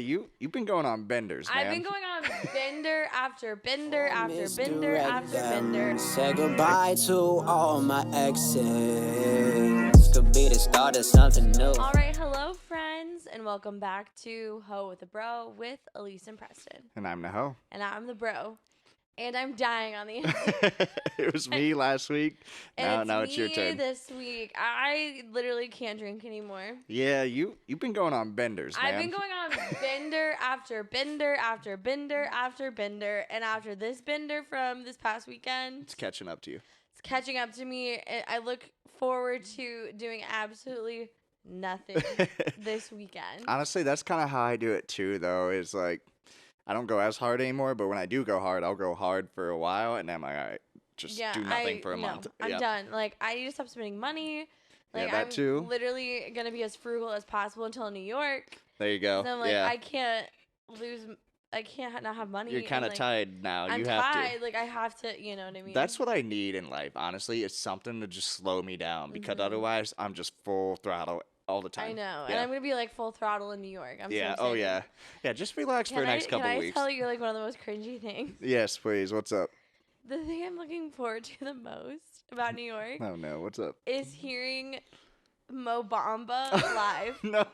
You've been going on benders, man. I've been going on bender after bender after bender after bender. Say goodbye to all my exes. This could be the start of something new. All right, hello friends, and welcome back to Ho with a Bro with Elise and Preston. And I'm Naho. And I'm the bro, and I'm dying on the inside. It was me last week. And Now it's your me turn. this week. I literally can't drink anymore. Yeah, you've been going on benders, man. I've been going on bender after bender after bender after bender, and after this bender from this past weekend, It's catching up to you. it's catching up to me. I look forward to doing absolutely nothing this weekend. Honestly, that's kind of how I do it too, though. Is like, I don't go as hard anymore, but when I do go hard, I'll go hard for a while, and then I'm like, all right, just do nothing for a month. I'm Yeah. done. Like, I need to stop spending money. Like, that I'm too. literally gonna be as frugal as possible until New York. There you go. So I'm like, yeah. I can't not have money. You're kind of like, tied now. I'm you have tied. to. Like, I have to, you know what I mean? That's what I need in life, honestly. It's something to just slow me down because Mhm. otherwise I'm just full throttle all the time. I know. And Yeah. I'm going to be like full throttle in New York. I'm Yeah. so Oh excited. yeah. Yeah. Just relax for the next couple Can I weeks. tell you like one of the most cringy things? Yes, please. What's up? The thing I'm looking forward to the most about New York Oh no. What's up? is hearing Mo Bamba live. No.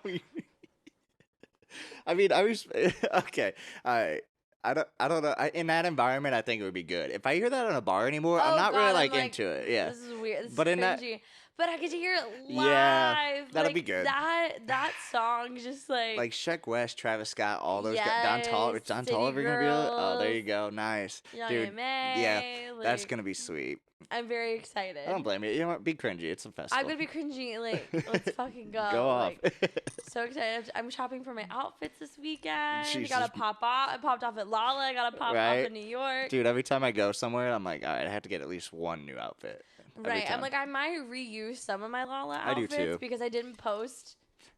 I mean, I was okay. I don't know. In that environment, I think it would be good. If I hear that in a bar anymore, I'm Oh, not God, really I'm like like, into it. Yeah. This is weird. This But is in that- cringy. But I get to hear it live. Yeah, that'll like, be good. That song just Like Sheck West, Travis Scott, all those guys. Don Yes, Don City Tolliver gonna be on it? Oh, there Girls. you go. Nice. Young Dude, M.A. yeah, that's like, gonna be sweet. I'm very excited. I don't blame you. You know what? Be cringy. It's a festival. I'm gonna be cringy. Like, let's fucking go. Go off. Like, so excited. I'm shopping for my outfits this weekend. I Jesus. gotta pop off. I popped off at Lala. I gotta pop off Right? in New York. Dude, every time I go somewhere, I'm like, all right, I have to get at least one new outfit. Every Right. I'm time. like, I might reuse some of my Lala I do outfits too. because I didn't post.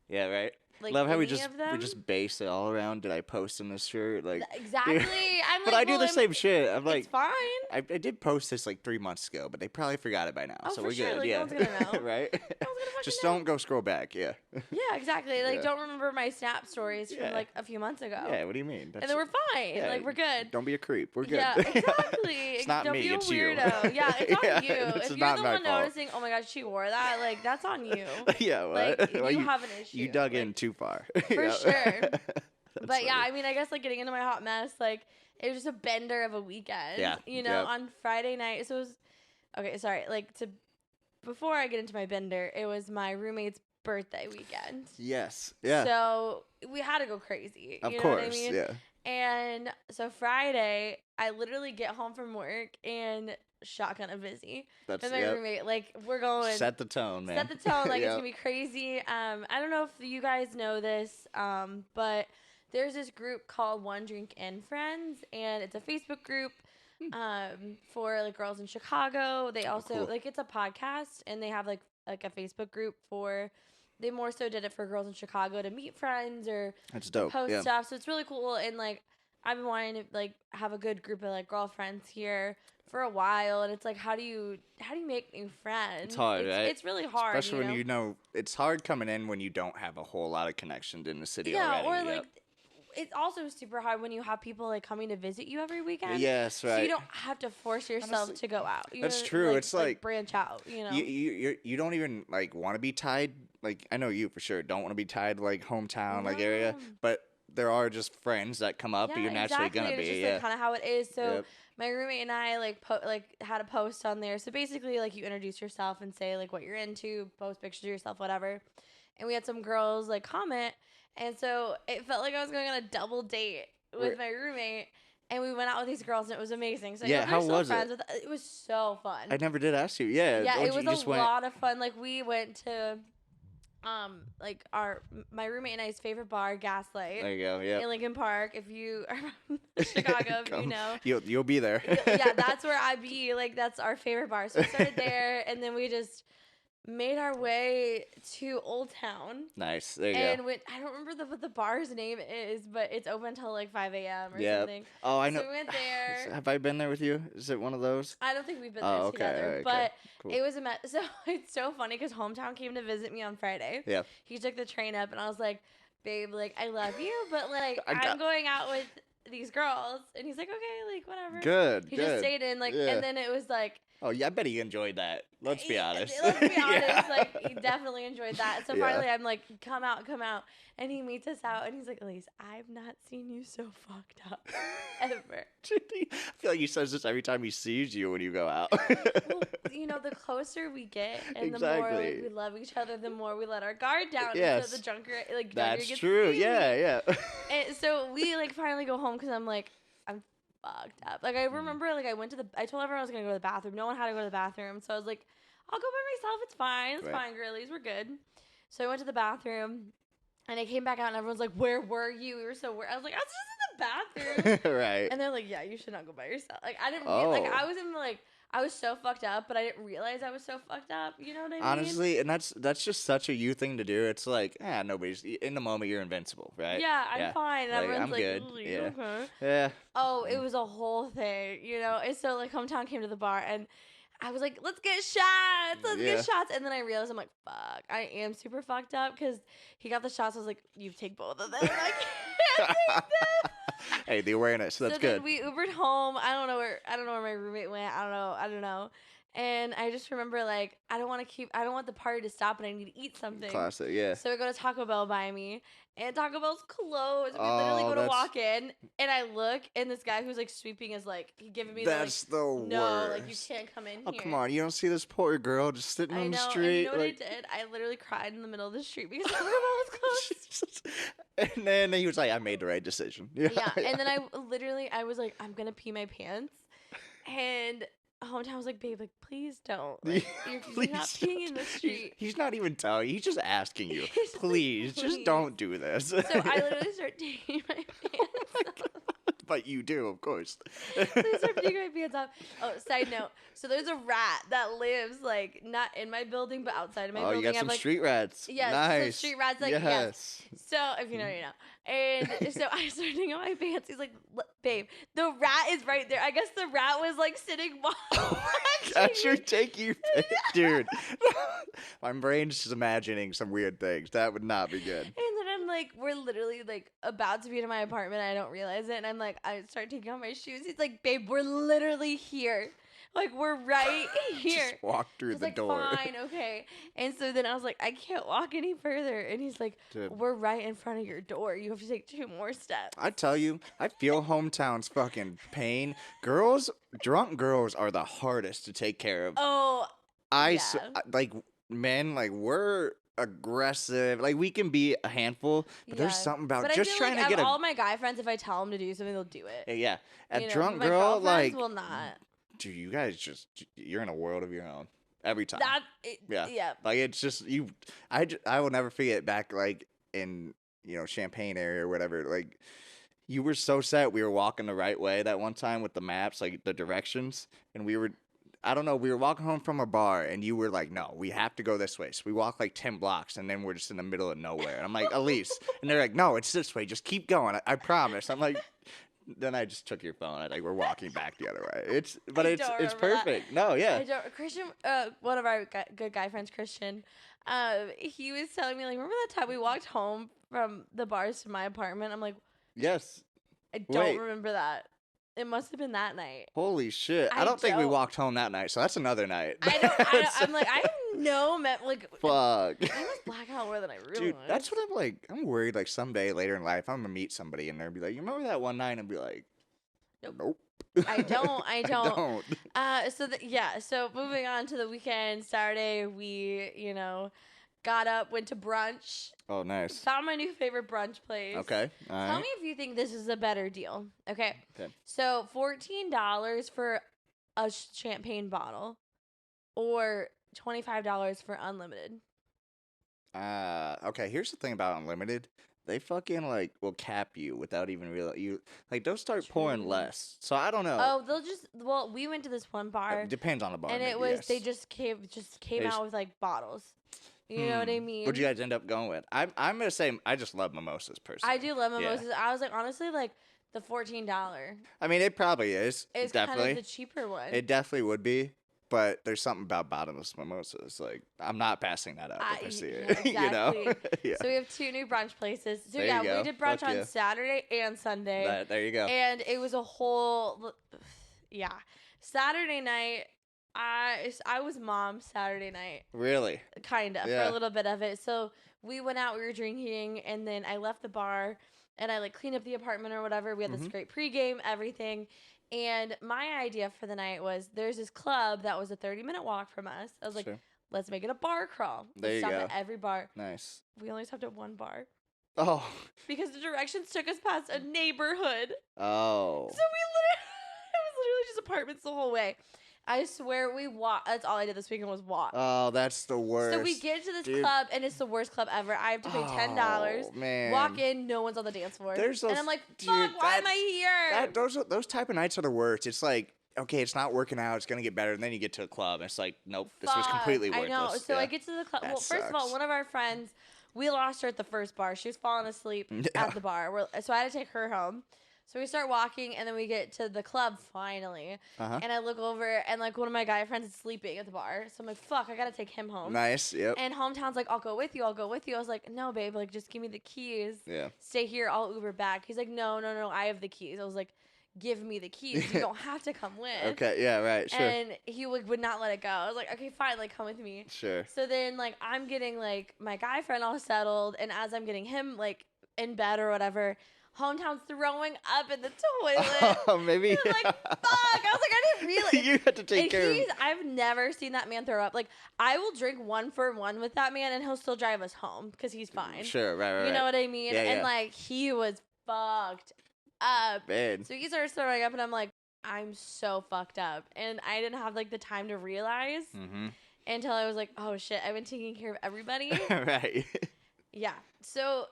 Yeah, right. Like, Love how we any just of them? base it all around. Did I post in this shirt? Like, Exactly. I'm but like, I do well, the same shit. I'm like, it's fine. I did post this like 3 months ago, but they probably forgot it by now. Oh, so for we're sure. good. Like, no yeah. one's gonna know. Right? No one's gonna Just fucking know. don't go scroll back. Yeah. Yeah, exactly. Like, Yeah. don't remember my Snap stories Yeah. from like a few months ago. Yeah. What do you mean? And then we're fine. yeah, Like, we're good. Don't be a creep. We're good. Yeah, exactly. It's not Don't me, be a it's you. weirdo. Yeah, it's on Yeah, you. it's If you're not the my one fault. noticing, oh my god, she wore that, like, that's on you. Yeah. What? Like, Well, you have an issue. You dug Like, in too far. For Yeah. sure. That's But yeah, funny. I mean, I guess like getting into my hot mess, like it was just a bender of a weekend. Yeah, You know, yep. on Friday night. So it was okay. Sorry, like before I get into my bender, it was my roommate's birthday weekend. Yes. Yeah. So we had to go crazy. Of you know course. what I mean? Yeah. And so Friday, I literally get home from work and shotgun a busy That's with my yep. roommate. Like we're going Set the tone, man. set the tone. Like it's Yep. gonna be crazy. I don't know if you guys know this, but there's this group called One Drink and Friends, and it's a Facebook group for like girls in Chicago. They also cool. like it's a podcast, and they have like a Facebook group for. They more so did it for girls in Chicago to meet friends or That's dope. post Yeah. stuff. So it's really cool, and like I've been wanting to like have a good group of like girlfriends here for a while, and it's like how do you make new friends? It's hard, right? It's really hard, Especially you when you know it's hard coming in when you don't have a whole lot of connections in the city yeah, already. or Yep. like it's also super hard when you have people like coming to visit you every weekend. Yes, So right. you don't have to force yourself Honestly, to go out. You that's know, true. It's like- branch out. You know. You don't even like want to be tied. Like I know you for sure don't want to be tied to, like hometown like area, No. but there are just friends that come up. yeah, and you're naturally exactly. gonna and be. It's just Yeah. like kind of how it is. So Yep. my roommate and I like had a post on there. So basically, like you introduce yourself and say like what you're into, post pictures of yourself, whatever. And we had some girls like comment, and so it felt like I was going on a double date with Where- my roommate. And we went out with these girls, and it was amazing. So Yeah, we're how still was it? friends with. It was so fun. I never did ask you. Yeah. Yeah, don't it you was just a went- lot of fun. Like we went to, like my roommate and I's favorite bar, Gaslight, There you go. Yeah. in Lincoln Park. If you are from Chicago, if you Come. know. You'll be there. Yeah, that's where I be. Like that's our favorite bar. So we started there, and then we just made our way to Old Town. Nice. There you And go. went, I don't remember what the bar's name is, but it's open until like 5 a.m. or Yeah. something. Oh, I know. So we went there. Have I been there with you? Is it one of those? I don't think we've been Oh, there okay, together, okay, but cool. it was so it's so funny because Hometown came to visit me on Friday. Yeah. He took the train up, and I was like, babe, like, I love you, but, like, I'm going out with these girls. And he's like, okay, like, whatever. Good, He just stayed in, like, and then it was like, oh, yeah, I bet he enjoyed that. Let's be honest. Let's be honest. Like, he definitely enjoyed that. So finally, I'm like, come out. And he meets us out, and he's like, Elise, I've not seen you so fucked up ever. I feel like he says this every time he sees you when you go out. Well, you know, the closer we get, and the more like, we love each other, the more we let our guard down. Yes. And so the drunker, like, That's gets true. to see Yeah. And so we, like, finally go home because I'm like, I'm fucked up. Like, I remember, like, I told everyone I was going to go to the bathroom. No one had to go to the bathroom. So I was like, I'll go by myself. It's fine. It's fine, girlies. We're good. So I went to the bathroom, and I came back out, and everyone's like, where were you? We were so weird. I was like, I was just in the bathroom. Right. And they're like, yeah, you should not go by yourself. Like, I didn't like, I was in, like, I was so fucked up, but I didn't realize I was so fucked up. You know what I mean? Honestly, and that's just such a you thing to do. It's like, nobody's in the moment. You're invincible, right? Yeah, I'm fine. And like, everyone's I'm like, good. Yeah. Okay. Yeah. Oh, it was a whole thing, you know? And so, like, Hometown came to the bar, and I was like, let's get shots. Let's get shots. And then I realized, I'm like, fuck, I am super fucked up because he got the shots. I was like, you take both of them. I can't take them. Hey, the awareness. That's good. Then we Ubered home. I don't know where my roommate went. I don't know. And I just remember, like, I don't want the party to stop, and I need to eat something. Classic, yeah. So we go to Taco Bell by me, and Taco Bell's closed. We literally go to walk in, and I look, and this guy who's, like, sweeping is, like, he giving me that's the worst. No, like, you can't come in here. Oh, come on. You don't see this poor girl just sitting on the street? And you know what I did? I literally cried in the middle of the street because Taco Bell was closed. And then he was like, I made the right decision. Yeah. And then I was like, I'm going to pee my pants. And Hometown was like, babe, like, please don't. Like, you're not peeing in the street. He's not even telling you. He's just asking you. Please, just don't do this. So I literally start taking my pants off. But you do, of course. So I start taking my pants off. Oh, side note. So there's a rat that lives, like, not in my building, but outside of my building. Oh, you got some street rats. Yeah, nice. Some street rats. Like, yes. So, if you know, you know. And so I started taking off my pants. He's like, babe, the rat is right there. I guess the rat was, like, sitting That's your taking dude. My brain's just imagining some weird things. That would not be good. And then I'm like, we're literally, like, about to be in my apartment. I don't realize it. And I'm like, I start taking off my shoes. He's like, babe, we're literally here. Like, we're right here. Just walk through the door. Fine, okay. And so then I was like, I can't walk any further. And he's like, we're right in front of your door. You have to take 2 more steps. I tell you, I feel Hometown's fucking pain. Drunk girls are the hardest to take care of. Oh, like, men, like, we're aggressive. Like, we can be a handful, but there's something about just trying to get all my guy friends, if I tell them to do something, they'll do it. Yeah. A drunk girl, like, will not. Dude, you guys you're in a world of your own every time. Yeah. Like, it's just I will never forget back, like, in, you know, Champaign area or whatever. Like, you were so set we were walking the right way that one time with the maps, like the directions, and we were walking home from a bar, and you were like, no, we have to go this way. So we walked like 10 blocks, and then we're just in the middle of nowhere. And I'm like, Elise, and they're like, no, it's this way. Just keep going. I promise. I'm like. Then I just took your phone. I like we're walking back the other way. It's perfect. No, yeah. Christian, one of our good guy friends, Christian, he was telling me, like, remember that time we walked home from the bars to my apartment? I'm like, yes. I don't remember that. It must have been that night. Holy shit! I don't think we walked home that night, so that's another night. I'm like, I have no fuck. I must black out more than I realized. Dude, that's what I'm like. I'm worried, like, someday later in life, I'm gonna meet somebody and they'll be like, you remember that one night? And be like, nope. I don't. So moving on to the weekend, Saturday, we, you know, got up, went to brunch. Oh, nice. Found my new favorite brunch place. Okay. All right. Tell me if you think this is a better deal. Okay. So $14 for a champagne bottle or $25 for unlimited. Okay, here's the thing about unlimited. They fucking, like, will cap you without even realizing. They'll start pouring less. So I don't know. Oh, we went to this one bar. It depends on the bar. And it was, they just came out with, like, bottles. You know what I mean? What'd you guys end up going with? I'm gonna say I just love mimosas personally. I do love mimosas. Yeah. I was like, honestly, like the $14. I mean, it probably is. It's definitely kind of the cheaper one. It definitely would be, but there's something about bottomless mimosas. Like, I'm not passing that up if I see it. Yeah, You know? exactly. Yeah. So we have 2 new brunch places. So There yeah, you go. we did brunch Fuck on yeah. Saturday and Sunday. There you go. And it was a whole, yeah. Saturday night, I was mom Saturday night, Really? kind of, for Yeah. a little bit of it. So we went out, we were drinking, and then I left the bar, and I like cleaned up the apartment or whatever. We had this Mhm. great pregame, everything. And my idea for the night was there's this club that was a 30-minute walk from us. I was like, Sure. let's make it a bar crawl. There Let's you stop go. at every bar. Nice. We only stopped at one bar Oh. because the directions took us past a neighborhood. Oh. So we literally, it was literally just apartments the whole way. I swear we walked. That's all I did this weekend was walk. Oh, that's the worst. So we get to this dude. club and it's the worst club ever. I have to pay $10. Oh, man. Walk in, no one's on the dance floor. There's and those- I'm like, dude, fuck, why am that's- I here? Those type of nights are the worst. It's like, okay, it's not working out. It's gonna get better, and then you get to a club, and it's like, nope, this was Fuck, completely worthless. I know. So Yeah. I get to the club. That Well, first of all, sucks. one of our friends, we lost her at the first bar. She was falling asleep Yeah. at the bar. So I had to take her home. So we start walking, and then we get to the club finally. Uh-huh. And I look over, and like one of my guy friends is sleeping at the bar. So I'm like, fuck, I gotta take him home. Nice. Yep. And Hometown's like, I'll go with you. I'll go with you. I was like, no, babe, like just give me the keys. Yeah. Stay here. I'll Uber back. He's like, no, I have the keys. I was like, give me the keys. You don't have to come with. Okay. Yeah. Right. Sure. And he would not let it go. I was like, okay, fine, like come with me. Sure. So then like I'm getting like my guy friend all settled, and as I'm getting him like in bed or whatever, Hometown's throwing up in the toilet. Oh, maybe. I'm like, fuck. I was like, I didn't realize. You had to take And care of. I've never seen that man throw up. Like, I will drink 1 for 1 with that man, and he'll still drive us home because he's fine. Sure. Right. You know what I mean? Yeah, And yeah. like, he was fucked up. Man. So he starts throwing up, and I'm like, I'm so fucked up. And I didn't have like the time to realize Mm-hmm. until I was like, oh shit, I've been taking care of everybody. Right. Yeah. So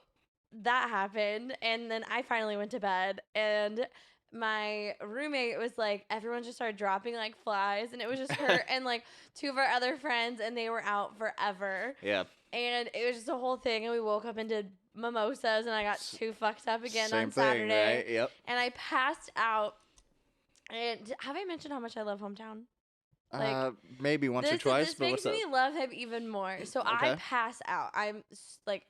that happened. And then I finally went to bed, and my roommate was like, everyone just started dropping like flies, and it was just her and like 2 of our other friends, and they were out forever. Yeah. And it was just a whole thing, and we woke up and did mimosas, and I got too fucked up again Same on thing, Saturday. right? Yep. And I passed out. And have I mentioned how much I love Hometown? Like, maybe once or twice, this but makes what's up? me love him even more. So I Okay. pass out. I'm like,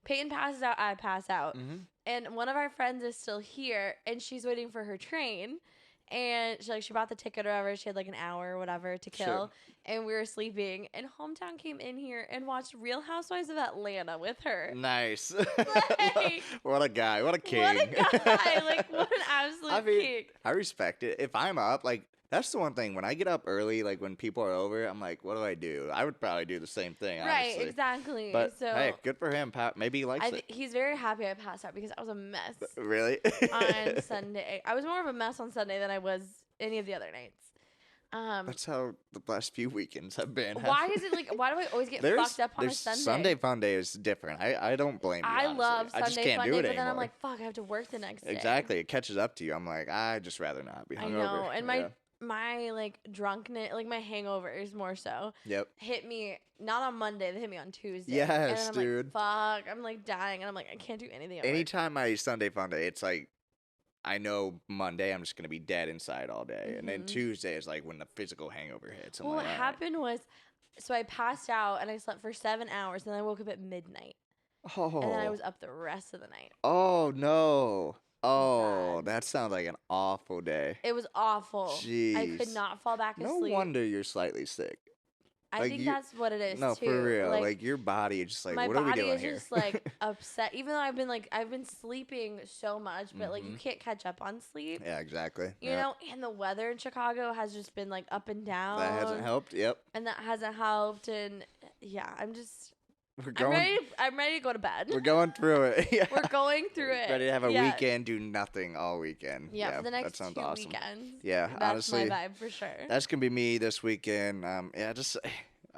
Peyton passes out, I pass out. Mm-hmm. And one of our friends is still here, and she's waiting for her train. And she bought the ticket or whatever. She had like an hour or whatever to kill. Sure. And we were sleeping. And Hometown came in here and watched Real Housewives of Atlanta with her. Nice. Like- What a guy. What a king. What a guy. Like, what an absolute I mean, king. I respect it. If I'm up, like, that's the one thing. When I get up early, like when people are over, I'm like, what do? I would probably do the same thing, Right, honestly. exactly. But so hey, good for him. Maybe he likes it. he's very happy I passed out because I was a mess Really? on Sunday. I was more of a mess on Sunday than I was any of the other nights. That's how the last few weekends have been. Why is it like? Why do I always get fucked up on a Sunday? Sunday fun day is different. I don't blame you. I honestly. love I just Sunday can't fun do day, it but then I'm anymore. like, fuck, I have to work the next day. Exactly. It catches up to you. I'm like, I'd just rather not be I hungover. know, and Yeah. my like drunkenness, like my hangovers more so, Yep. hit me not on Monday. They hit me on Tuesday. Yes, and then I'm dude. Like, fuck, I'm like dying, and I'm like, I can't do anything. At work. Anytime I Sunday fun day, it's like I know Monday I'm just gonna be dead inside all day, and then Mhm. Tuesday is like when the physical hangover hits. I'm Well, like, what all right. happened was, so I passed out and I slept for 7 hours, and then I woke up at midnight, Oh. and then I was up the rest of the night. Oh no. Oh, bad. that sounds like an awful day. It was awful. I could Jeez. not fall back No asleep. wonder you're slightly sick. I like think you- that's what it is No, too. for real. Like your body is just like, my what are we body doing is here? just like upset. Even though I've been sleeping so much, but like you Mhm. can't catch up on sleep. Yeah, exactly. You know, and the weather in Chicago has just been like up and down. That hasn't helped. Yep. And that hasn't helped. And yeah, We're I'm going. ready to go to bed. We're going through it. Yeah. We're going through it. Ready to have a Yeah. weekend, do nothing all weekend. Yeah, for the next that sounds 2 awesome. weekends. Yeah, That's honestly, my vibe for sure. that's gonna be me this weekend. Yeah, just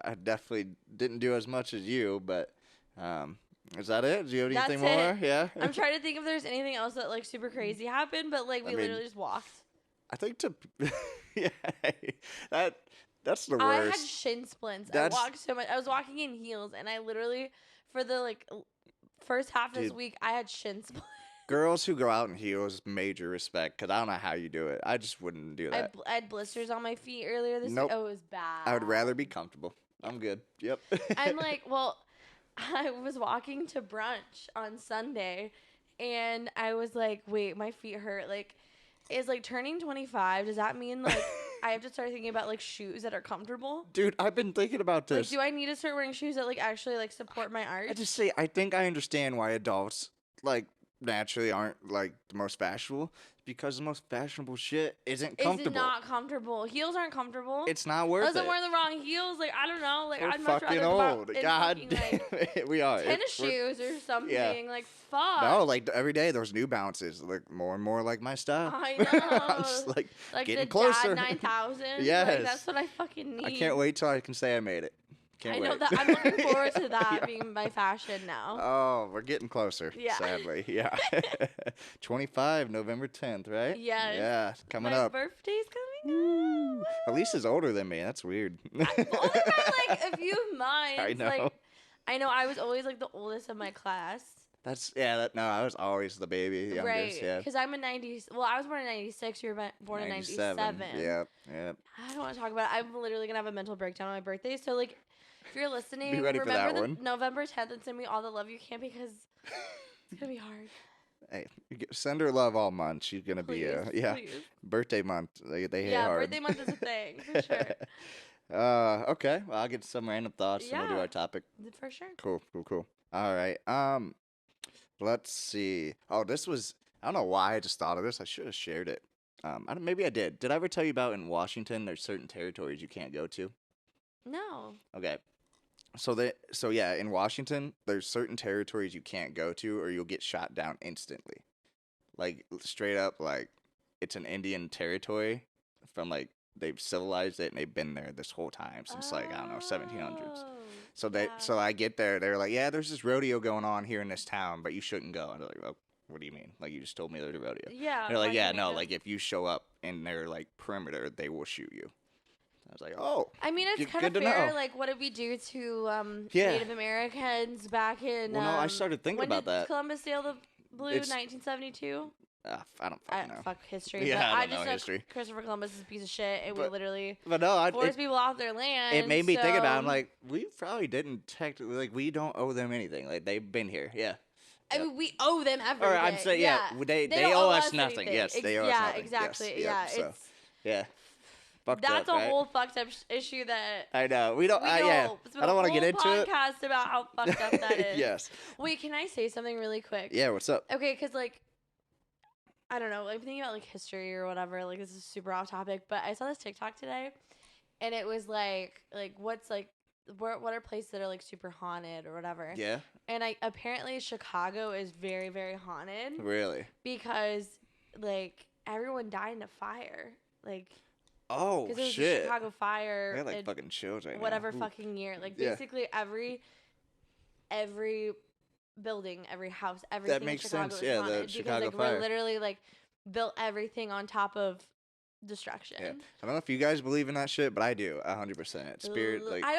I definitely didn't do as much as you, but is that it? Do you have That's anything more? it. Yeah. I'm trying to think if there's anything else that like super crazy happened, but like we I mean, literally just walked. I think yeah, that's the I had worst. shin splints. That's- I walked so much. I was walking in heels, and I literally for the like first half of this Dude. week I had shin splints. Girls who go out in heels, major respect, because I don't know how you do it. I just wouldn't do that. I had blisters on my feet earlier this Nope. week. Oh, it was bad. I would rather be comfortable. I'm good. Yep. I'm like, well, I was walking to brunch on Sunday, and I was like, wait, my feet hurt. Like, is like turning 25, does that mean like I have to start thinking about like shoes that are comfortable? Dude, I've been thinking about Like, this. do I need to start wearing shoes that like actually like support my arch? I just say I think I understand why adults like naturally aren't like the most fashionable because the most fashionable shit isn't comfortable. Is it not comfortable? Heels aren't comfortable. It's not worth Unless I'm it. wearing the wrong heels. Like, I don't know. Like, We're I'd much fucking rather go out old. in God fucking, damn like, it. We are. tennis We're- shoes or something. Like, fuck. No, like every day those New Balances look more and more like my style. I I'm know. just like getting the closer. Dad 9000. Yes. Like, that's what I fucking need. I can't wait till I can say I made it. Can't I wait. know that. I'm looking forward to that Yeah. being my fashion now. Oh, we're getting closer. Yeah. Sadly, yeah. 25, November 10th, right? Yes. Yeah, coming my up. birthday's coming up. Elisa's older than me. That's weird. Older by like a few months. I know. Like, I know I was always like the oldest of my class. That's no. I was always the baby, the youngest. Right. Yeah. Because I'm a 90. Well, I was born in 96. You were born in 97. Yep. Yep. I don't want to talk about it. I'm literally going to have a mental breakdown on my birthday. So, like, if you're listening, Be ready for remember that one. November 10th and send me all the love you can because it's going to be hard. Hey, send her love all month. She's gonna Please, be please. birthday month. They hit Yeah, hard. birthday month is a thing, for sure. Okay. Well, I'll get some random thoughts and we'll do Yeah. our topic. For sure. Cool. All right. Let's see. Oh, this was. I don't know why I just thought of this. I should have shared it. Maybe I did. Did I ever tell you about in Washington? There's certain territories you can't go to. No. Okay. So yeah, in Washington, there's certain territories you can't go to, or you'll get shot down instantly. Like straight up, like it's an Indian territory from like they've civilized it and they've been there this whole time since like I don't know 1700s. Oh, So yeah. so I get there, they're like, yeah, there's this rodeo going on here in this town, but you shouldn't go. And they're like, well, what do you mean? Like you just told me there's a rodeo. Yeah. They're like, why yeah, can't I no, go? like if you show up in their like perimeter, they will shoot you. I was like, oh, I mean, it's Good- kind of good to fair. know. Like, what did we do to Yeah. Native Americans back in? well, no, I started thinking when about did that. Columbus sail the blue? It's- 1972. I don't fucking know. Fuck history. Yeah, but I I don't just know know history. Christopher Columbus is a piece of shit. And we But- literally But no, forced people off their land. it made me think about it. I'm so- like, we probably didn't technically, like, we don't owe them anything. Like, they've been here. Yeah. I mean, we owe them everything. Or I'm saying, yeah, they don't owe owe us nothing. anything. Yes, they owe us yeah, nothing. exactly. Yes, Yeah, yep, so, it's yeah. Fucked that's up, a right? whole fucked up issue that I know. We don't, we yeah. don't. It's been I don't want to get into it. podcast about how fucked up that is. Yes. Wait, can I say something really quick? Yeah, what's up? Okay, because like, I don't know, I'm thinking about like history or whatever. Like, this is super off topic, but I saw this TikTok today, and it was like what's like, what are places that are like super haunted or whatever? Yeah, And apparently Chicago is very very haunted really? because like everyone died in a fire, like Oh, because it was the shit. Chicago fire. I got like in fucking chills right whatever now. Ooh. fucking year. Like Yeah. basically every building, every house, everything makes in Chicago sense. is Yeah, the haunted because Chicago like fire. we're literally like built everything on top of destruction. Yeah. I don't know if you guys believe in that shit, but I do, 100%. Spirit, like, I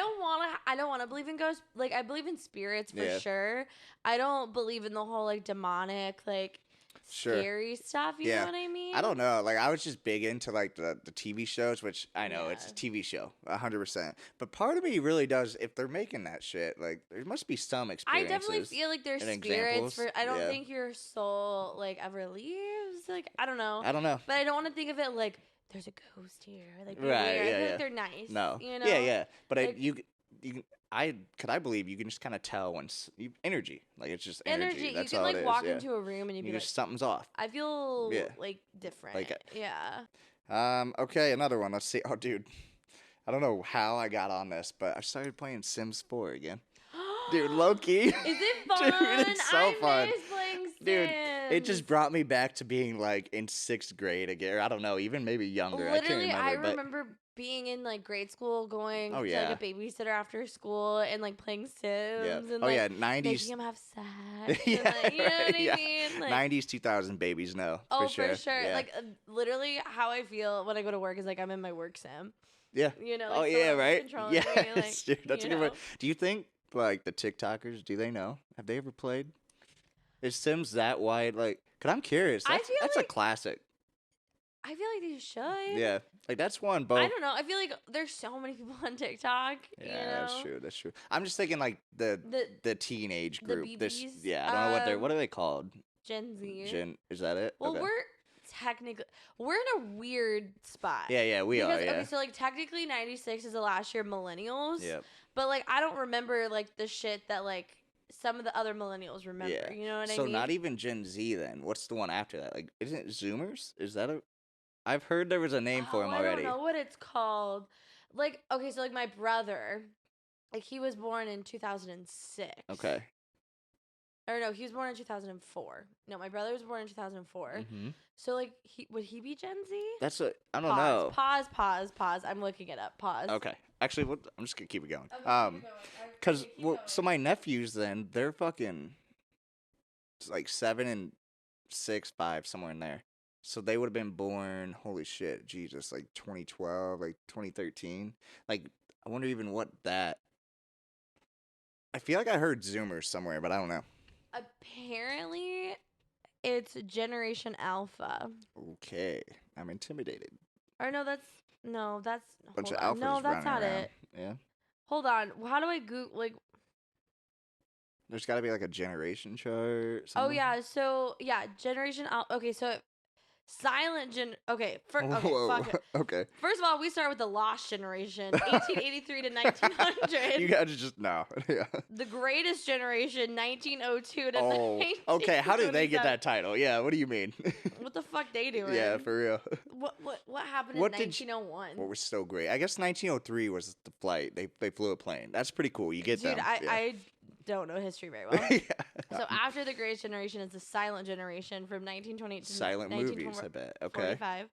don't wanna believe in ghosts. Like I believe in spirits for Yeah. sure. I don't believe in the whole like demonic, like Sure. scary stuff, you Yeah. know what I mean? I don't know. Like, I was just big into, like, the TV shows, which I know it's a Yeah. TV show, 100%. But part of me really does, if they're making that shit, like, there must be some I experiences. definitely feel like there's and spirits examples. for I don't Yeah. think your soul like ever leaves. Like I don't know. I don't know. But I don't want to think of it like there's a ghost here. Like they're Right, weird. I yeah, feel yeah. like they're nice. No. You know? Yeah. But Like- I believe you can just kind of tell when energy. Like, it's just energy. You That's can all like it is. walk yeah. into a room and you'd You be like, just something's off. I feel Yeah. like different. Like, yeah. Okay, another one. Let's see. Oh, dude. I don't know how I got on this, but I started playing Sims 4 again. Dude, low key. Is it fun? it's so I fun. miss playing Sims. Dude, it just brought me back to being like in 6th grade again. Or I don't know, even maybe younger. Literally, I can't remember. but being in like grade school, going Oh, to yeah. like a babysitter after school, and like playing Sims, yeah. and Oh like yeah, making 90s. them have sex. Yeah, and, like, you know right, what I yeah. mean? Like, 90s 2000 babies no. oh, for sure. Yeah. Like literally, how I feel when I go to work is like I'm in my work sim. yeah. You know? Oh Like, yeah, someone's right? controlling Yes, me, like, dude, that's a you good one. know? Do you think like the TikTokers, do they know? Have they ever played? Is Sims that wide? Like, cause I'm curious. I That's feel that's a like- classic. I feel like they should. Yeah, like that's one. Both. I don't know. I feel like there's so many people on TikTok. Yeah, you know? that's true. That's true. I'm just thinking like the The teenage the group. This, BBs, yeah, I don't know what are they called? Gen Z. Is that it? Well, Okay. we're in a weird spot. Yeah, we because, are. Yeah. Okay, so like technically 96 is the last year of millennials. Yep. But like I don't remember like the shit that like some of the other millennials remember. Yeah. You know what I So mean? not even Gen Z then. What's the one after that? Like, isn't it Zoomers? Is that a? I've heard there was a name for him already. I don't know what it's called. Like, okay, so like my brother, like he was born in 2006. Okay. Or no, he was born in 2004. No, my brother was born in 2004. hmm So like would he be Gen Z? That's a. I don't Pause, know. Pause. I'm looking it up. Pause. Okay. Actually, I'm just gonna keep it going. Okay, keep it going. Cause Okay, keep well, going. so my nephews then they're fucking. It's like 7 and 6, 5 somewhere in there. So they would have been born. Holy shit, Jesus! Like 2012, like 2013. Like I wonder even what that. I feel like I heard Zoomers somewhere, but I don't know. Apparently, it's Generation Alpha. Okay, I'm intimidated. Or no, that's Bunch hold of on. alphas No, that's running not around. it. Yeah, Hold on. How do I Google like? there's got to be like a generation chart. Oh something. yeah, so yeah, Generation Alpha. Okay, so silent gen. Okay, okay, Whoa. fuck it. Okay. First of all, we start with the lost generation, 1883 to 1900. You guys just know. Yeah. The greatest generation, 1902 to Oh. 1927. Okay. How did they get that title? Yeah. What do you mean? What the fuck they doing? Yeah, for real. What happened What in did you- 1901? What was so great? I guess 1903 was the flight. They flew a plane. That's pretty cool. You get Dude, them. I don't know history very well. yeah. So after the greatest generation is the silent generation from 1928 to Silent movies. I bet. Okay. 1945.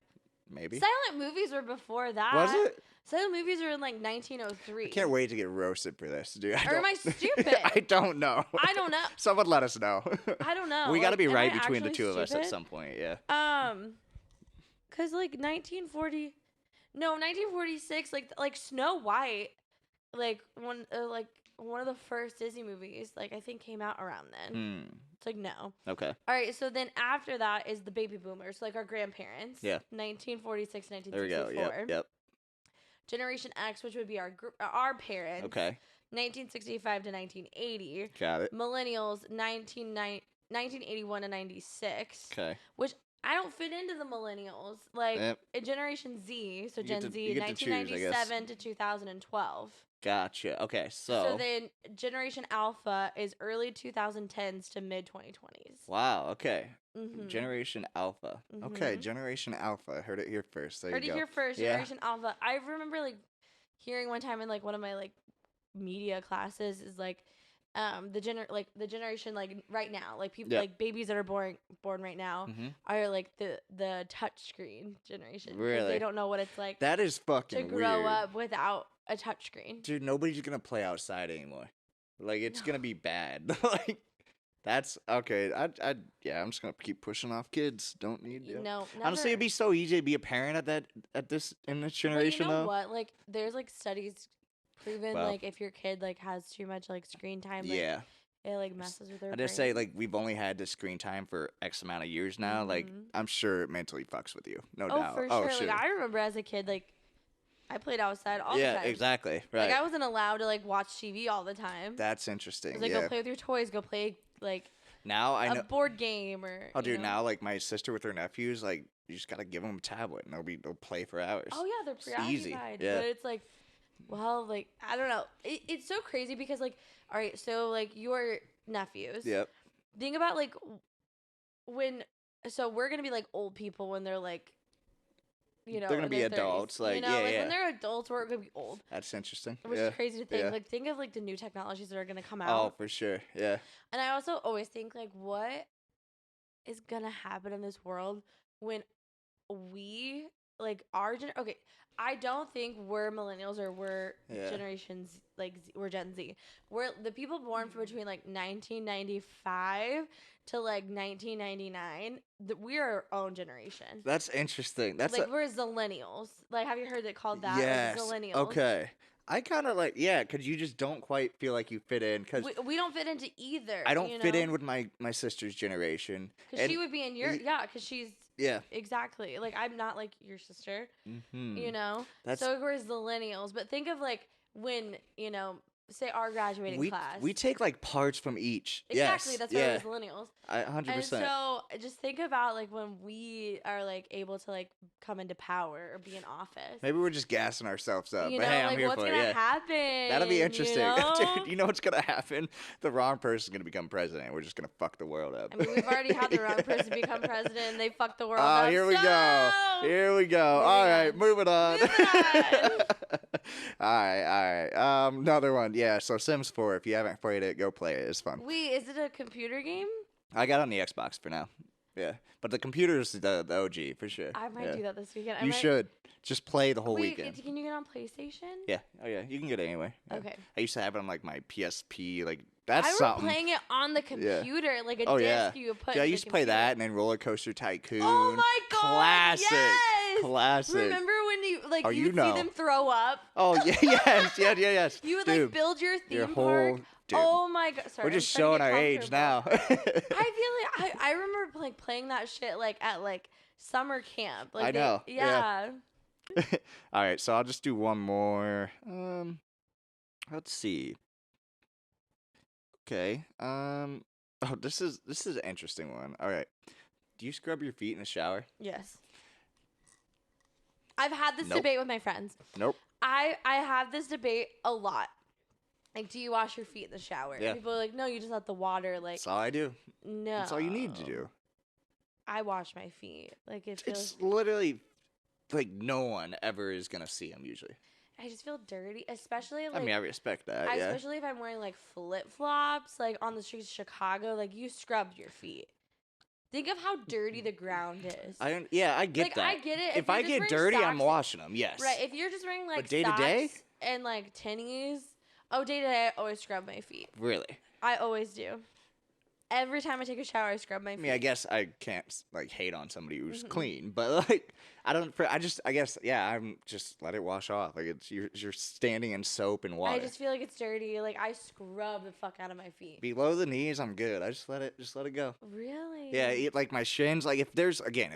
Maybe. Silent movies were before that. Was it? Silent movies were in like 1903. I can't wait to get roasted for this, dude. Or am I stupid? I don't know. I don't know. Someone let us know. I don't know. We got to Like, be am right I between the actually two of us at stupid? some point. Yeah. Cause like 1940, no 1946, like Snow White, like one of the first Disney movies, like I think came out around then. Hmm. It's like no. Okay. All right, so then after that is the baby boomers, like our grandparents. Yeah. 1946, There we go. 1964. Yep. Generation X, which would be our parents. Okay. 1965 to 1980. Got it. Millennials, 1981 to 96. Okay. Which I don't fit into the millennials. Like Yep. in Generation Z, so You get Gen to- Z, you get to choose, I guess. 1997 to 2012. Gotcha. Okay. So then Generation Alpha is early 2010s to mid 2020s. Wow. Okay. Mm-hmm. Generation Alpha. Okay. Mhm. Generation Alpha. Heard it here first. There Heard you it go. here first. Yeah. Generation Alpha. I remember like hearing one time in like one of my like media classes is like the generation like right now, like people Yeah. like babies that are born right now hmm are like the touch screen generation. 'Cause Really? They don't know what it's like That is to fucking grow weird. up without a touch screen. Dude, nobody's gonna play outside anymore. Like it's gonna be bad. Like that's okay. Yeah, I'm just gonna keep pushing off kids. Don't need to. No, Honestly, it'd never. be so easy to be a parent in this But you generation know though. what? Like, there's like studies proven Well. like if your kid like has too much like screen time, like, Yeah. it like messes with their I just say like we've only had this screen time for X amount of years now. Like Mhm. I'm sure it mentally fucks with you. No Oh, doubt. for sure. Like I remember as a kid, like I played outside all the yeah, time. exactly. Right. Like I wasn't allowed to like watch TV all the time. That's I interesting. was like, Yeah. go play with your toys. Go play like Now I a know. board game or. Oh, you dude. know. Now like my sister with her nephews, like you just gotta give them a tablet and they'll play for hours. Oh yeah, they're It's easy, preoccupied. yeah. But it's like, well, like I don't know. It's so crazy because like, all right, so like your nephews. Yep. Think about like when. So we're gonna be like old people when they're like. You know, They're gonna in be their 30s, adults, like, you know, yeah, like yeah. when they're adults, we're gonna be old, That's interesting. which yeah. is crazy to think. yeah. Like, think of like the new technologies that are gonna come Oh, out. for sure. Yeah. And I also always think like, what is gonna happen in this world when we like our okay, I don't think we're millennials or we're Yeah. generations like we're Gen Z. We're the people born from between like 1995 to like 1999. We are our own generation. That's interesting. That's like we're zillennials. Like, have you heard it called that? yes. Like, zillennials. Okay. I kind of like, yeah, because you just don't quite feel like you fit in. Because We don't fit into either. I don't fit in with my sister's generation. Because she would be in your y- yeah. Because she's Yeah. exactly like I'm not like your sister. Mm-hmm. You know. That's So of course millennials, but think of like when say our graduating class. we take like parts from each. Exactly, Yes. that's why Yeah. it was millennials. 100%. And so just think about like when we are like able to like come into power or be in office. Maybe we're just gassing ourselves up. You But know, hey, I'm like here what's for it. gonna Yeah. happen? That'll be interesting. You know? Dude, you know what's going to happen? The wrong person's going to become president. We're just going to fuck the world up. I mean, we've already had the wrong person become president, and they fucked the world Oh, up. here we go. Here we go. Moving All right, on. moving on. Moving on. all right. Another one. Yeah, so Sims 4, if you haven't played it, go play it. It's fun. Wait, is it a computer game? I got it on the Xbox for now. Yeah. But the computer's the OG for sure. I might Yeah. do that this weekend. You should. Just play the whole Wait, weekend. can you get on PlayStation? Yeah. Oh, yeah. You can get it anyway. Yeah. Okay. I used to have it on like my PSP. Like, that's I was something. playing it on the computer, like a Oh, disc yeah. you would put. Yeah, I in the used to play computer. that and then Roller Coaster Tycoon. Oh my god! Classic. Yes! Classic. Remember when you Oh, you you would know. see them throw up? Oh, yeah, yes. You would Dude, like build your theme your park. whole. Dude, Oh my god! Sorry, we're just I'm showing starting our to age get now. comfortable. I feel like I remember like playing that shit like at like summer camp. Like I know, Yeah. All right, so I'll just do one more. Let's see. Okay. Oh, this is an interesting one. All right. Do you scrub your feet in the shower? Yes. I've had this Nope. debate with my friends. Nope. I have this debate a lot. Like, do you wash your feet in the shower? Yeah. People are like, no, you just let the water like. That's all I do. No. That's all you need to do. I wash my feet. Like it feels. It's literally like no one ever is gonna see them usually. I just feel dirty, especially like. I mean, I respect that. Yeah. Especially if I'm wearing like flip flops, like on the streets of Chicago. Like you scrubbed your feet. Think of how dirty the ground is. I get like that. I get it. If you're I just get wearing dirty, I'm socks- washing them. Yes. Right. If you're just wearing like day to day? socks and like tennies. Oh, day to day, I always scrub my feet. Really. I always do. Every time I take a shower, I scrub my I feet. mean, I guess I can't like hate on somebody who's Mhm. clean, but like I guess yeah, I'm just let it wash off. Like it's you're standing in soap and water. I just feel like it's dirty. Like I scrub the fuck out of my feet. Below the knees, I'm good. I just let it go. Really? Yeah, like my shins. Like if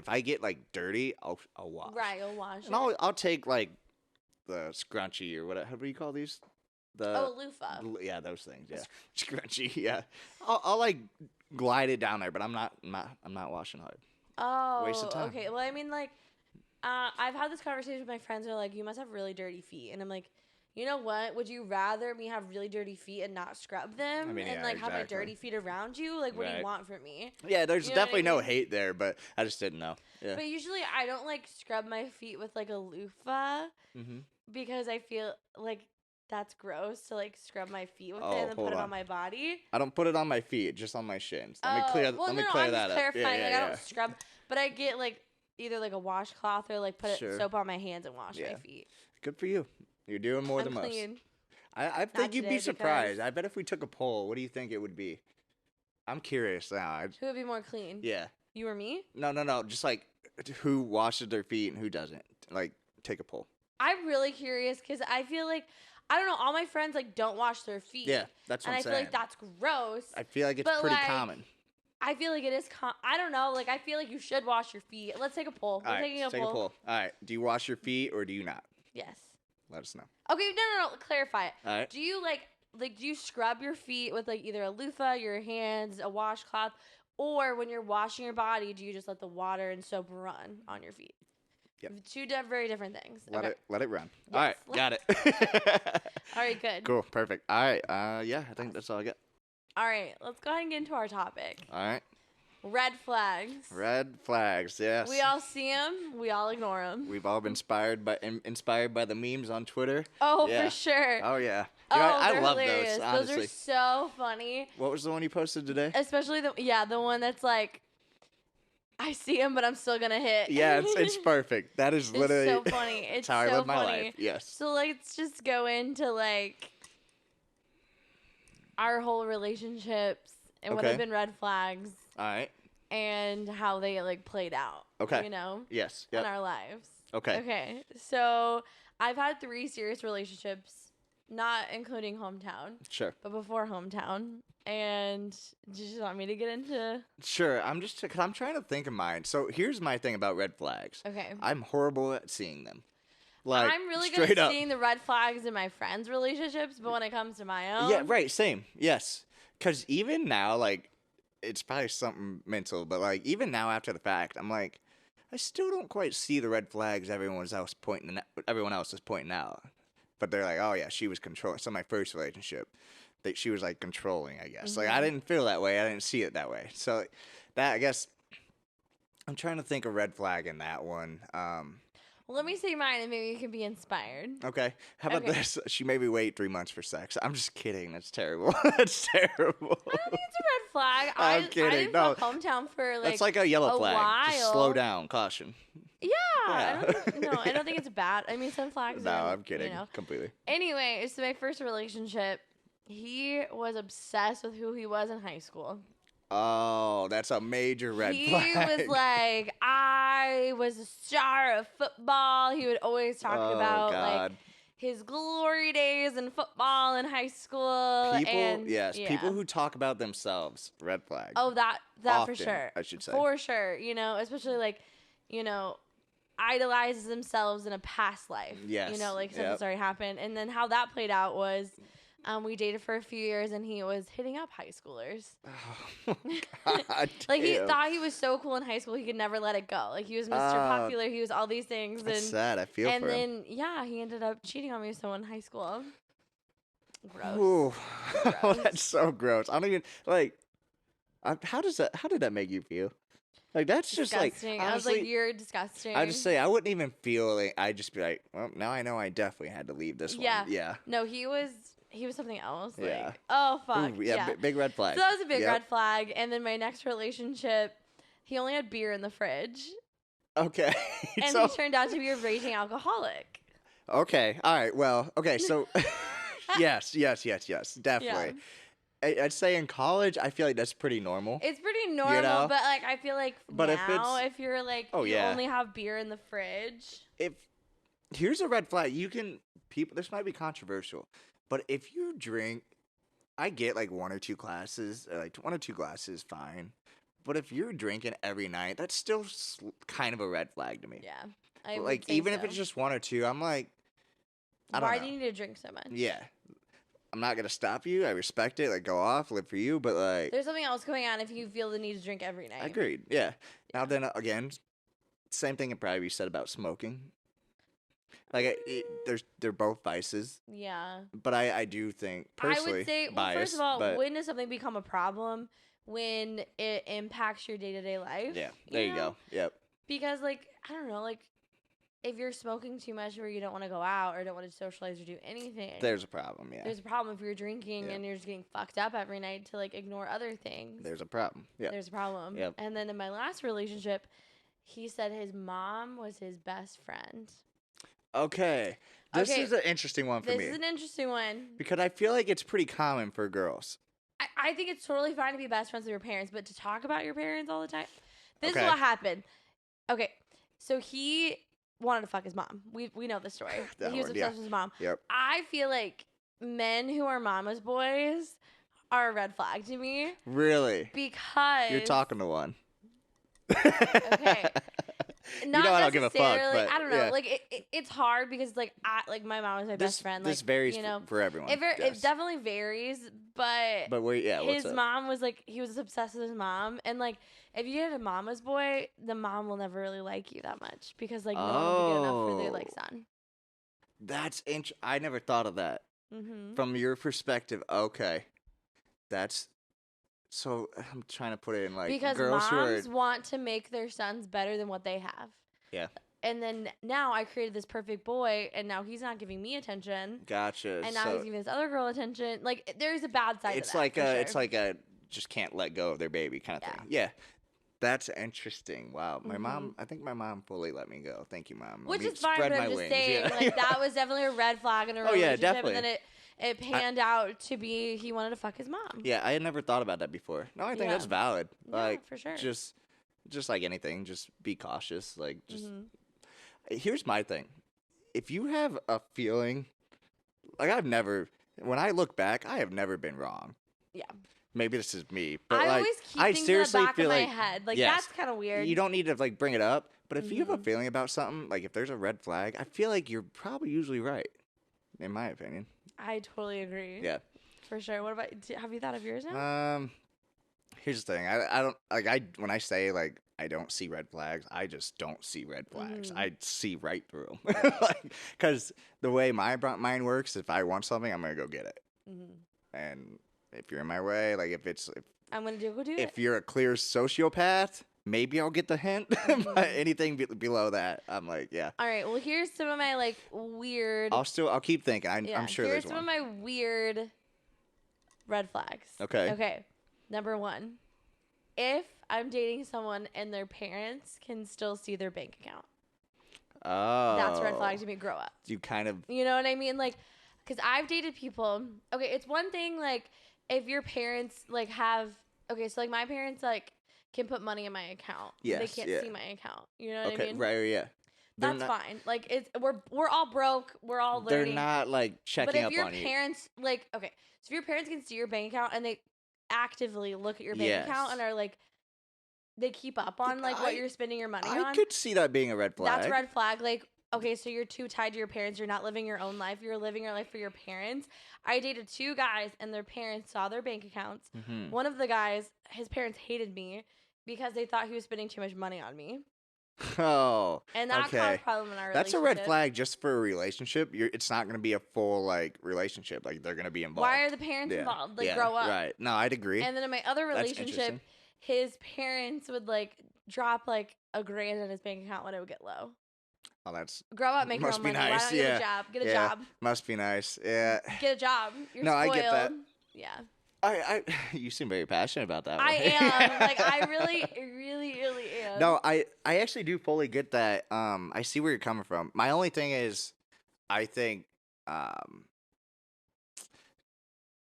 I get like dirty, I'll wash. Right, you'll wash And it. I'll take like the scrunchie or whatever. How do you call these? The Oh, a loofah. yeah, those things. Yeah, scrunchie. Yeah, I'll like glide it down there, but I'm not washing hard. Oh, Waste of time. okay. Well, I mean, like, I've had this conversation with my friends. They're like, "You must have really dirty feet," and I'm like, "You know what? Would you rather me have really dirty feet and not scrub them, I mean, and yeah, like have my exactly. dirty feet around you? Like, what do Right. you want from me?" Yeah, there's You know what I definitely no mean? hate there, but I just didn't know. Yeah. But usually, I don't like scrub my feet with like a loofah Mm-hmm. because I feel like that's gross to like scrub my feet with Oh, it and then put hold it on on. my body. I don't put it on my feet, just on my shins. Let me Oh, clear. well, let me no, clear I'm that just up. Yeah, clarifying. Like, yeah, I yeah. don't scrub, but I get like either like a washcloth or like put Sure. soap on my hands and wash Yeah. my feet. Good for you. You're doing more I'm than most. clean. I think you'd today be surprised. because- I bet if we took a poll, what do you think it would be? I'm curious now. Who would be more clean? Yeah. You or me? No. Just like who washes their feet and who doesn't. Like take a poll. I'm really curious because I feel like I don't know. All my friends like don't wash their feet. Yeah, that's what and I'm I feel saying. like that's gross. I feel like it's but, pretty like, common. I feel like it is. I don't know. Like I feel like you should wash your feet. Let's take a poll. All We're right, taking let's take a poll. All right. Do you wash your feet or do you not? Yes. Let us know. Okay. No. Clarify it. All right. Do you like do you scrub your feet with like either a loofah, your hands, a washcloth, or when you're washing your body, do you just let the water and soap run on your feet? Yep. Two very different things. Let it run. Yes. All right. Got it. All right, good. Cool. Perfect. All right. Yeah, I think that's all I got. All right, let's go ahead and get into our topic. All right. Red flags. Red flags. Yes. We all see them. We all ignore them. We've all been inspired by the memes on Twitter. Oh, Yeah. for sure. Oh yeah. Oh, You know, I they're love hilarious. those. Honestly. Those are so funny. What was the one you posted today? Especially the one that's like, I see him, but I'm still gonna hit. Yeah, it's perfect. That is It's literally so funny. It's how I so live my funny. life. Yes. So let's just go into like our whole relationships and what Okay. have been red flags All right. and how they like played out. Okay. You know, Yes. in Yep. our lives. Okay. Okay. So I've had 3 serious relationships not including hometown, Sure. but before hometown. And do you just want me to get into? Sure. Cause I'm trying to think of mine. So here's my thing about red flags. Okay. I'm horrible at seeing them. Like, I'm really good straight at up. seeing the red flags in my friends' relationships, but when it comes to my own, Yeah, right. Same. Yes. Because even now, like, it's probably something mental, but like, even now after the fact, I'm like, I still don't quite see the red flags everyone else is pointing out. But they're like, oh yeah, she was controlling. So my first relationship, that she was like controlling, I guess. Like I didn't feel that way. I didn't see it that way. So that, I guess, I'm trying to think of red flag in that one. Well, let me say mine, and maybe you can be inspired. Okay. How about Okay. this? She made me wait 3 months for sex. I'm just kidding. That's terrible. That's terrible. I don't think it's a red flag. I'm I kidding. didn't No. fuck hometown for like. That's like a yellow a flag. Just slow while. down. Caution. Yeah, Yeah. I don't think it's bad. I mean, some flags. No, are, I'm kidding. You know. Completely. Anyway, so my first relationship, he was obsessed with who he was in high school. Oh, that's a major red He flag. was like, I was a star of football. He would always talk Oh, about God. like his glory days in football in high school. People, and, yes, yeah. people who talk about themselves, red flag. Oh, that Often, for sure. I should say. For sure. You know, especially like, you know, idolizes themselves in a past life. Yes, You know, like since yep. it's already happened. And then how that played out was we dated for a few years and he was hitting up high schoolers. Oh, God Like he damn. thought he was so cool in high school he could never let it go. Like he was Mr. Popular, he was all these things That's and sad. I feel and for him. then yeah, he ended up cheating on me with someone in high school. Gross. Ooh. Gross. That's so gross. I don't even like. How did that make you feel? Like that's just like Disgusting. honestly, I was like, you're disgusting. I just say I wouldn't even feel like I'd just be like, well, now I know I definitely had to leave this Yeah. one. Yeah. No, he was something else. Like, Yeah. oh fuck. Ooh, yeah. Big red flag. So that was a big Yep. red flag. And then my next relationship, he only had beer in the fridge. Okay. And so he turned out to be a raging alcoholic. okay. All right. Well. Okay. So yes. Definitely. I'd say in college, I feel like that's pretty normal. It's pretty normal, know? but like I feel like But if now it's- if you're like Oh, you yeah. only have beer in the fridge. If here's a red flag, this might be controversial, but if you drink, I get like one or two glasses, fine. But if you're drinking every night, that's still kind of a red flag to me. Yeah. I would Like say even so. if it's just one or two, I'm like, I don't Why know. do you need to drink so much? Yeah, I'm not gonna stop you. I respect it. Like go off, live for you. But like, There's something else going on if you feel the need to drink every night. agreed. Yeah. Now then again, same thing can probably be said about smoking. Like they're both vices, Yeah. but I do think personally I would say, well, biased, first of all, but when does something become a problem? When it impacts your day to day life. yeah, there you know? go. Yep. Because, like, I don't know, like, if you're smoking too much where you don't want to go out or don't want to socialize or do anything, There's a problem. Yeah. there's a problem if you're drinking Yeah. and you're just getting fucked up every night to, like, ignore other things. There's a problem. Yeah. There's a problem. Yep. And then in my last relationship, he said his mom was his best friend. Okay. This Okay, is an interesting one for This me is an interesting one. because I feel like it's pretty common for girls. I think it's totally fine to be best friends with your parents, but to talk about your parents all the time. This Okay. is what happened. Okay, so he wanted to fuck his mom. We know the story. That He was one, obsessed yeah. with his mom. Yep. I feel like men who are mama's boys are a red flag to me Really? because You're talking to one. Okay. You know I don't give a fuck, necessarily- but I don't know. yeah. Like it's hard because like my mom was my best friend. This Like varies you know, for everyone. it yes. definitely varies, but But what's his up? mom was like he was obsessed with his mom, and like if you get a mama's boy, the mom will never really like you that much because like no one will be good enough for their like Oh. son. That's I never thought of that Mm-hmm. from your perspective. Okay, that's so. I'm trying to put it in like Because girls who are. moms want to make their sons better than what they have. Yeah. And then now I created this perfect boy, and now he's not giving me attention, Gotcha. and now so he's giving this other girl attention. Like there's a bad side. it's to that, like for it's sure. like a just can't let go of their baby kind of Yeah. thing. Yeah. That's interesting. Wow. My Mhm. mom, I think my mom fully let me go. Thank you, mom. Let Which me is fine, spread but my I'm just wings. saying, Yeah. like that was definitely a red flag in a Oh, yeah, relationship, definitely. and then it panned out to be he wanted to fuck his mom. Yeah, I had never thought about that before. No, I think Yeah. that's valid. Yeah, Like for sure. just like anything, just be cautious. Like just Mhm. here's my thing. If you have a feeling like I've never. When I look back, I have never been wrong. Yeah. Maybe this is me, but I like always keep I things in the seriously back of feel my like head. Like yes, that's kind of weird. you don't need to like bring it up. But if you have a Mhm. feeling about something, like if there's a red flag, I feel like you're probably usually right, in my opinion. I totally agree. Yeah. For sure. What about? Have you thought of yours now? Here's the thing. I don't like when I say like I don't see red flags, I just don't see red flags. Mhm. I see right through them. Like, because the way my mind works, if I want something, I'm gonna go get it. Mhm. And if you're in my way, like if I'm gonna go do it. if you're a clear sociopath, maybe I'll get the hint. But Mhm. anything below that, I'm like, yeah. All right. Well, here's some of my like weird. I'll keep thinking. Yeah. I'm sure Here's there's some one. of my weird red flags. Okay. Okay. Number one, if I'm dating someone and their parents can still see their bank account, Oh, that's a red flag to me. Grow up. You kind of You know what I mean? Like, because I've dated people. Okay, it's one thing like if your parents like have. Okay, so like my parents like can put money in my account. They Yes, can't yeah. see my account. You know what I okay, mean? right, yeah. They're That's not, fine. Like it's we're all broke. We're all They're learning. not like But checking if up your on you. parents like okay, so if your parents can see your bank account and they actively look at your bank account Yes. and are like they keep up on like what I- you're spending your money I on, could see that being a red flag. that's a red flag. Like okay, so you're too tied to your parents. You're not living your own life. You're living your life for your parents. I dated two guys and their parents saw their bank accounts. Mhm. One of the guys, his parents hated me because they thought he was spending too much money on me. Oh, And that okay. caused problem in our That's a relationship. red flag just for a relationship. It's not going to be a full like relationship. Like they're going to be involved. Why are the parents Yeah, involved? Like yeah, grow up. Right. No, I'd agree. And then in my other That's relationship, interesting. his parents would like drop like $1,000 in his bank account when it would get low. Oh, that's Grow up, make your Must own be money. Why nice, don't you get yeah. a job? Get a yeah, job. must be nice. Yeah. Get a job. You're No, spoiled. I get that. Yeah. I you seem very passionate about that. I one. am. Like I really, really am. No, I actually do fully get that. I see where you're coming from. My only thing is, I think,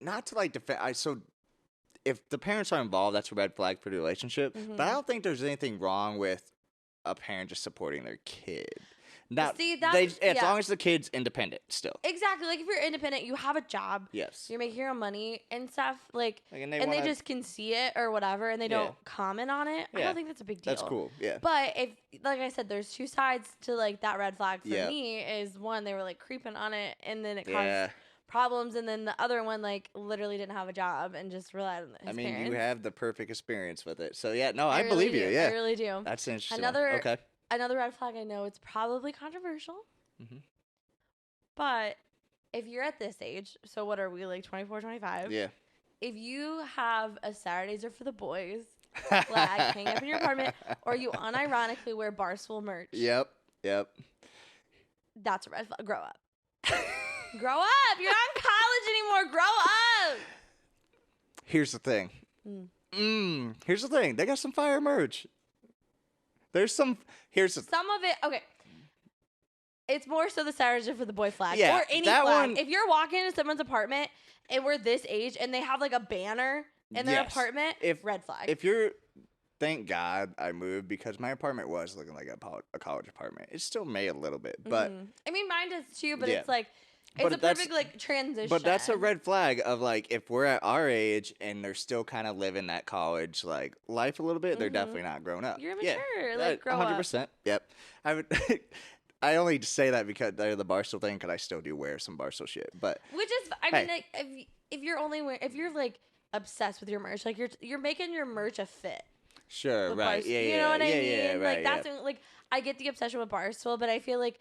not to like defend. So, if the parents are involved, that's a red flag for the relationship. But I Mhm. don't think there's anything wrong with a parent just supporting their kid. Now, See, that's- as yeah. long as the kid's independent, still. Exactly. Like if you're independent, you have a job. Yes. You're making your own money and stuff. Like, Like, and they wanna- just can see it or whatever, and they Yeah. don't comment on it. I Yeah. don't think that's a big deal. That's cool. Yeah. But if, like I said, there's two sides to like that red flag for Yeah. me. Is one, they were like creeping on it, and then it caused Yeah. problems, and then the other one like literally didn't have a job and just relied on his I mean, parents. you have the perfect experience with it. So yeah, no, I really believe do. you. Yeah. I really do. That's an interesting. Another- One. Okay. Another red flag I know it's probably controversial, Mhm. but if you're at this age, so what are we like 24, 25? Yeah. If you have a Saturdays are for the boys flag hang up in your apartment, or you unironically wear Barstool merch, Yep. Yep. that's a red flag. Grow up. Grow up. You're not in college anymore. Grow up. Here's the thing. Here's the thing. They got some fire merch. There's some. Here's the. Some of it, okay. It's more so the Saturdays are for the boy flag. Yeah, or any that flag. one- If you're walking into someone's apartment and we're this age and they have like a banner in their Yes. apartment, If- red flag. If you're, thank God I moved because my apartment was looking like a college apartment. It still may a little bit, but Mhm. I mean, mine does too, but Yeah. it's like, it's But a that's- perfect like transition. but that's a red flag of like if we're at our age and they're still kind of living that college like life a little bit, they're Mhm. definitely not grown up. You're Yeah. mature. Like, grow up. 100%. Yep. I would. I only say that because they're the Barstool thing, because I still do wear some Barstool shit. But Which is, I Hey. mean, like, if you're only if you're like obsessed with your merch, like you're making your merch a fit. sure, with right? Barstool. Yeah, yeah, You know what I yeah, mean? yeah, right, like yeah. that's like I get the obsession with Barstool, but I feel like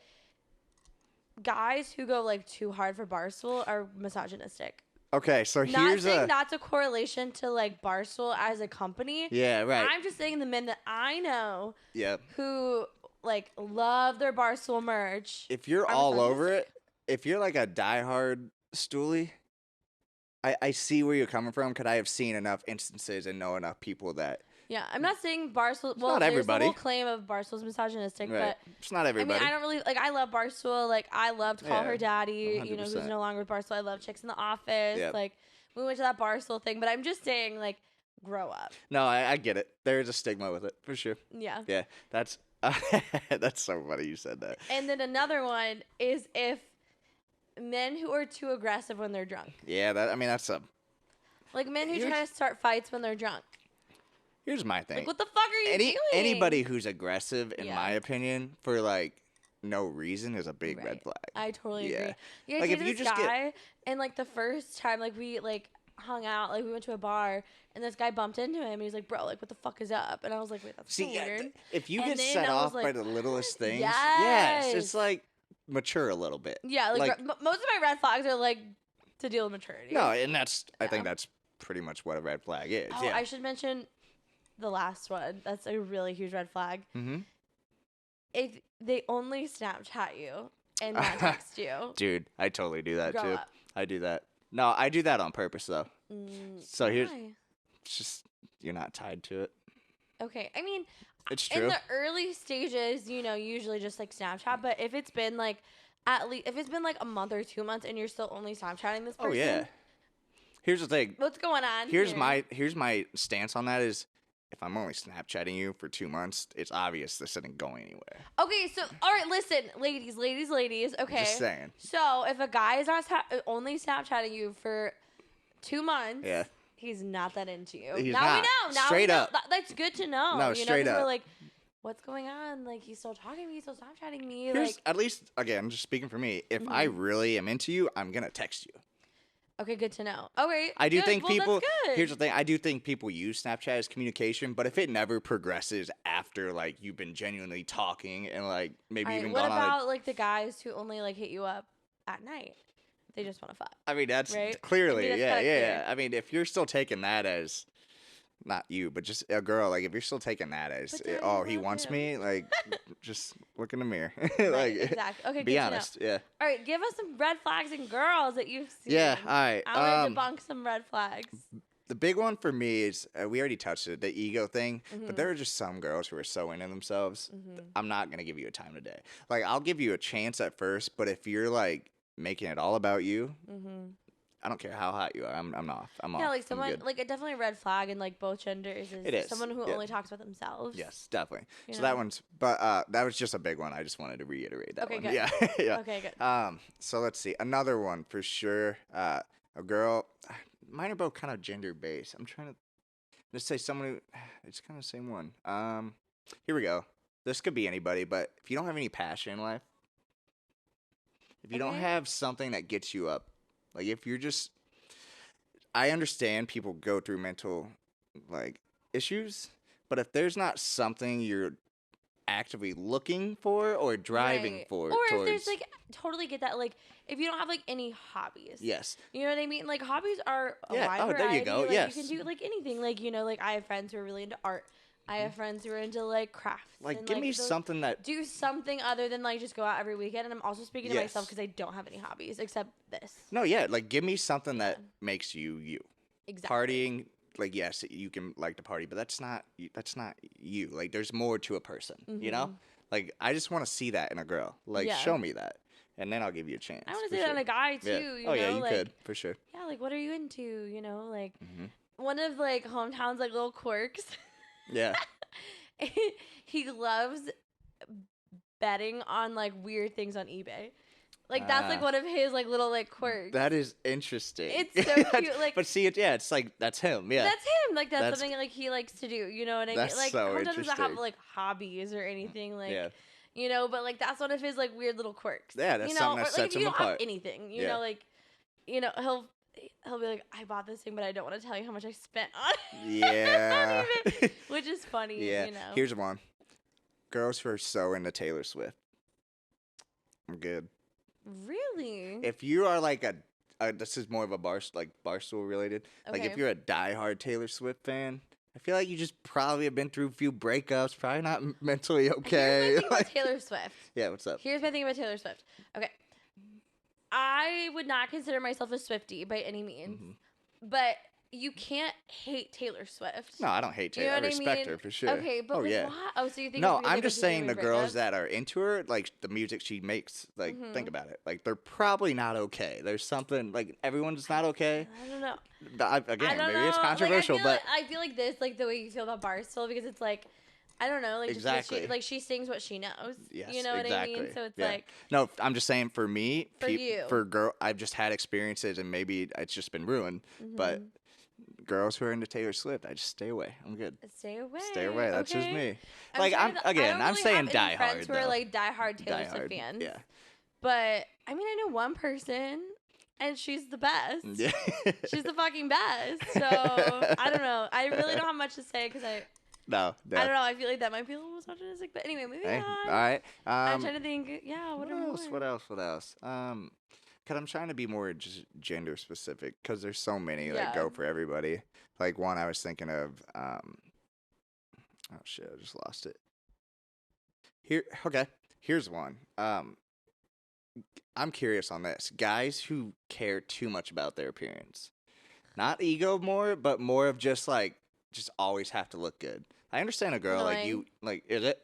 guys who go like too hard for Barstool are misogynistic. Okay, so Not here's saying a. that's a correlation to like Barstool as a company. Yeah, right. I'm just saying the men that I know Yep. who like love their Barstool merch. If you're I'm all over misogynistic. it, if you're like a diehard stoolie, I see where you're coming from, because I have seen enough instances and know enough people that. Yeah, I'm not saying Barstool. Well, not there's everybody. the whole claim of Barstool's misogynistic, Right. but It's not everybody. I mean, I don't really like. I love Barstool. Like, I loved Call Yeah, Her Daddy. You know, who's 100%. no longer with Barstool. I love Chicks in the Office. Yep. Like, we went to that Barstool thing, but I'm just saying, like, grow up. No, I get it. There is a stigma with it, for sure. Yeah. Yeah, that's that's so funny you said that. And then another one is if men who are too aggressive when they're drunk. Yeah, that's a. Like men who Here's- try to start fights when they're drunk. Here's my thing. Like, what the fuck are you doing? Anybody who's aggressive, in Yeah. my opinion, for like no reason, is a big red Right. flag. I totally Yeah. agree. Yeah, I Like, if dated you this just get- guy, and like the first time, like we like hung out, like we went to a bar, and this guy bumped into him, and he's like, "Bro, like what the fuck is up?" And I was like, "Wait, that's so See, yeah, weird." if you And get then set I was off by like, the littlest "What?" things, Yes. it's like mature a little bit. Yeah, like, most of my red flags are like to deal with maturity. No, and I think Yeah. that's pretty much what a red flag is. Oh, yeah. I should mention the last one. That's a really huge red flag. Mm-hmm. If they only Snapchat you and not text you, Dude, I totally do that grow too. up. I do that. No, I do that on purpose though. So here's Why? it's just you're not tied to it. Okay, I mean, It's in true. the early stages, usually just like Snapchat. But if it's been like if it's been like a month or 2 months and you're still only Snapchatting this person, Oh yeah. Here's the thing. what's going on? Here's here? my stance on that is if I'm only Snapchatting you for 2 months, it's obvious this isn't going anywhere. Okay, so all right, listen, ladies. Okay, Just saying. so if a guy is not only Snapchatting you for 2 months, Yeah. he's not that into you. He's now not. we know. Now Straight we know. up. That's good to know. No, 'cause straight We're up. like, what's going on? Like he's still talking to me. He's still Snapchatting me. Here's Like, at least again, just speaking for me, if I Mm-hmm. really am into you, I'm gonna text you. okay, good to know. Okay, I do good. think Well, people. That's good. Here's the thing. I do think people use Snapchat as communication, but if it never progresses after like you've been genuinely talking and like maybe All right, even what gone on. about like the guys who only like hit you up at night? They just want to fuck. I mean, that's right? clearly, I mean, that's yeah, kinda yeah, clear. yeah. I mean, if you're still taking that as. Not you, but just a girl. Like if you're still taking that as, But daddy, oh, I he love wants him. me. Like, just look in the mirror. Right, like, exactly. Okay, be good honest. To know. Yeah. All right, give us some red flags and girls that you've seen. Yeah. All right. I want to debunk some red flags. The big one for me is we already touched it, the ego thing. Mm-hmm. But there are just some girls who are so into themselves. I'm not gonna give you a time of day. Like I'll give you a chance at first, but if you're like making it all about you, Mm-hmm. I don't care how hot you are. I'm off. I'm off. Yeah, like I'm someone, good. like definitely a red flag in like both genders is, It is, someone who yeah. only talks about themselves. Yes, definitely. You So know? that one's, but that was just a big one. I just wanted to reiterate that Okay, one. good. Yeah, yeah. Okay, good. So let's see another one for sure. A girl. Mine are both kind of gender based. I'm trying to let's say someone who. It's kind of the same one. Here we go. This could be anybody, but if you don't have any passion in life, if you don't Okay. have something that gets you up, like if you're just, I understand people go through mental like issues, but if there's not something you're actively looking for or driving Right. for Or towards, if there's like, totally get that. Like, if you don't have like any hobbies. yes, You know what I mean? Like hobbies are a Yeah, wide oh, there you variety. go, Like, yes. You can do like anything. Like, like I have friends who are really into art. I have friends who are into like crafts. Mm-hmm. like and, give me those- something that Do something other than like just go out every weekend. And I'm also speaking to myself Yes. because I don't have any hobbies except this. no, yeah, like give me something that makes you you. Exactly. Partying, like yes, you can like to party, but that's not you. Like there's more to a person, you know. Like I just want to see that in a girl. Like Mm-hmm. Yeah. show me that, and then I'll give you a chance. I want for to see that in sure. a guy too. Yeah. You Oh know? yeah, you like, could for sure. Yeah, like what are you into? Like Mhm. one of like hometown's like little quirks. Yeah. He loves betting on like weird things on eBay. Like that's like Ah. one of his like little like quirks. That is interesting. It's so cute, like- but see it, yeah, it's like that's him. Yeah. That's him. Like that's That's- something like he likes to do. You know what I mean? That's Like so hometown doesn't have interesting. like hobbies or anything. Like yeah. but like that's one of his like weird little quirks. Yeah, that's you know, something that or, like, sets if you him don't have apart. anything. You Yeah. know, like he'll be like, I bought this thing, but I don't want to tell you how much I spent on it. Yeah. Which is funny. Yeah. You know. Here's one. Girls who are so into Taylor Swift. I'm good. Really? If you are like a this is more of a barstool related. Like if Okay. you're a diehard Taylor Swift fan, I feel like you just probably have been through a few breakups, probably not mentally okay. Here's my thing about Like- Taylor Swift. yeah, what's up? Here's my thing about Taylor Swift. Okay. I would not consider myself a Swiftie by any means, Mhm. but you can't hate Taylor Swift. No, I don't hate You Taylor. know I what I respect mean? her for sure. Okay, but oh like, yeah. why? Oh, so you think? No, it's because I'm of just her saying the doing girls breakups? that are into her, like the music she makes, like think about it. Like they're probably not okay. There's something like everyone's not okay. I don't know. Again, I don't maybe know. it's Like, controversial, but I feel like this, like the way you feel about Barstool, because it's like I don't know, like just 'cause Exactly. she, like she sings what she knows. Yes, You know what I mean? exactly. So it's Yeah. like No, I'm just saying for me, For you. for girl, I've just had experiences and maybe it's just been ruined. But mhm. girls who are into Taylor Swift, I just stay away. I'm good. Stay away. Stay away. That's just okay? me. Like trying I'm to- I again, don't I'm really saying have any die friends hard who are though. like diehard Taylor Die Swift hard. fans. Yeah. But I mean, I know one person, and she's the best. Yeah. She's the fucking best. So I don't know. I really don't have much to say because No. I don't know. I feel like that might be a little misogynistic. But anyway, moving Hey, on. all right. I'm trying to think. Yeah, What are else? more? What else? What else? Cause I'm trying to be more just gender specific. Cause there's so many that go Yeah. for everybody. Like one I was thinking of. Oh shit! I just lost it. Here. Okay. Here's one. I'm curious on this. Guys who care too much about their appearance, not ego more, but more of just like just always have to look good. I understand a girl like you. Annoying. Like, is it?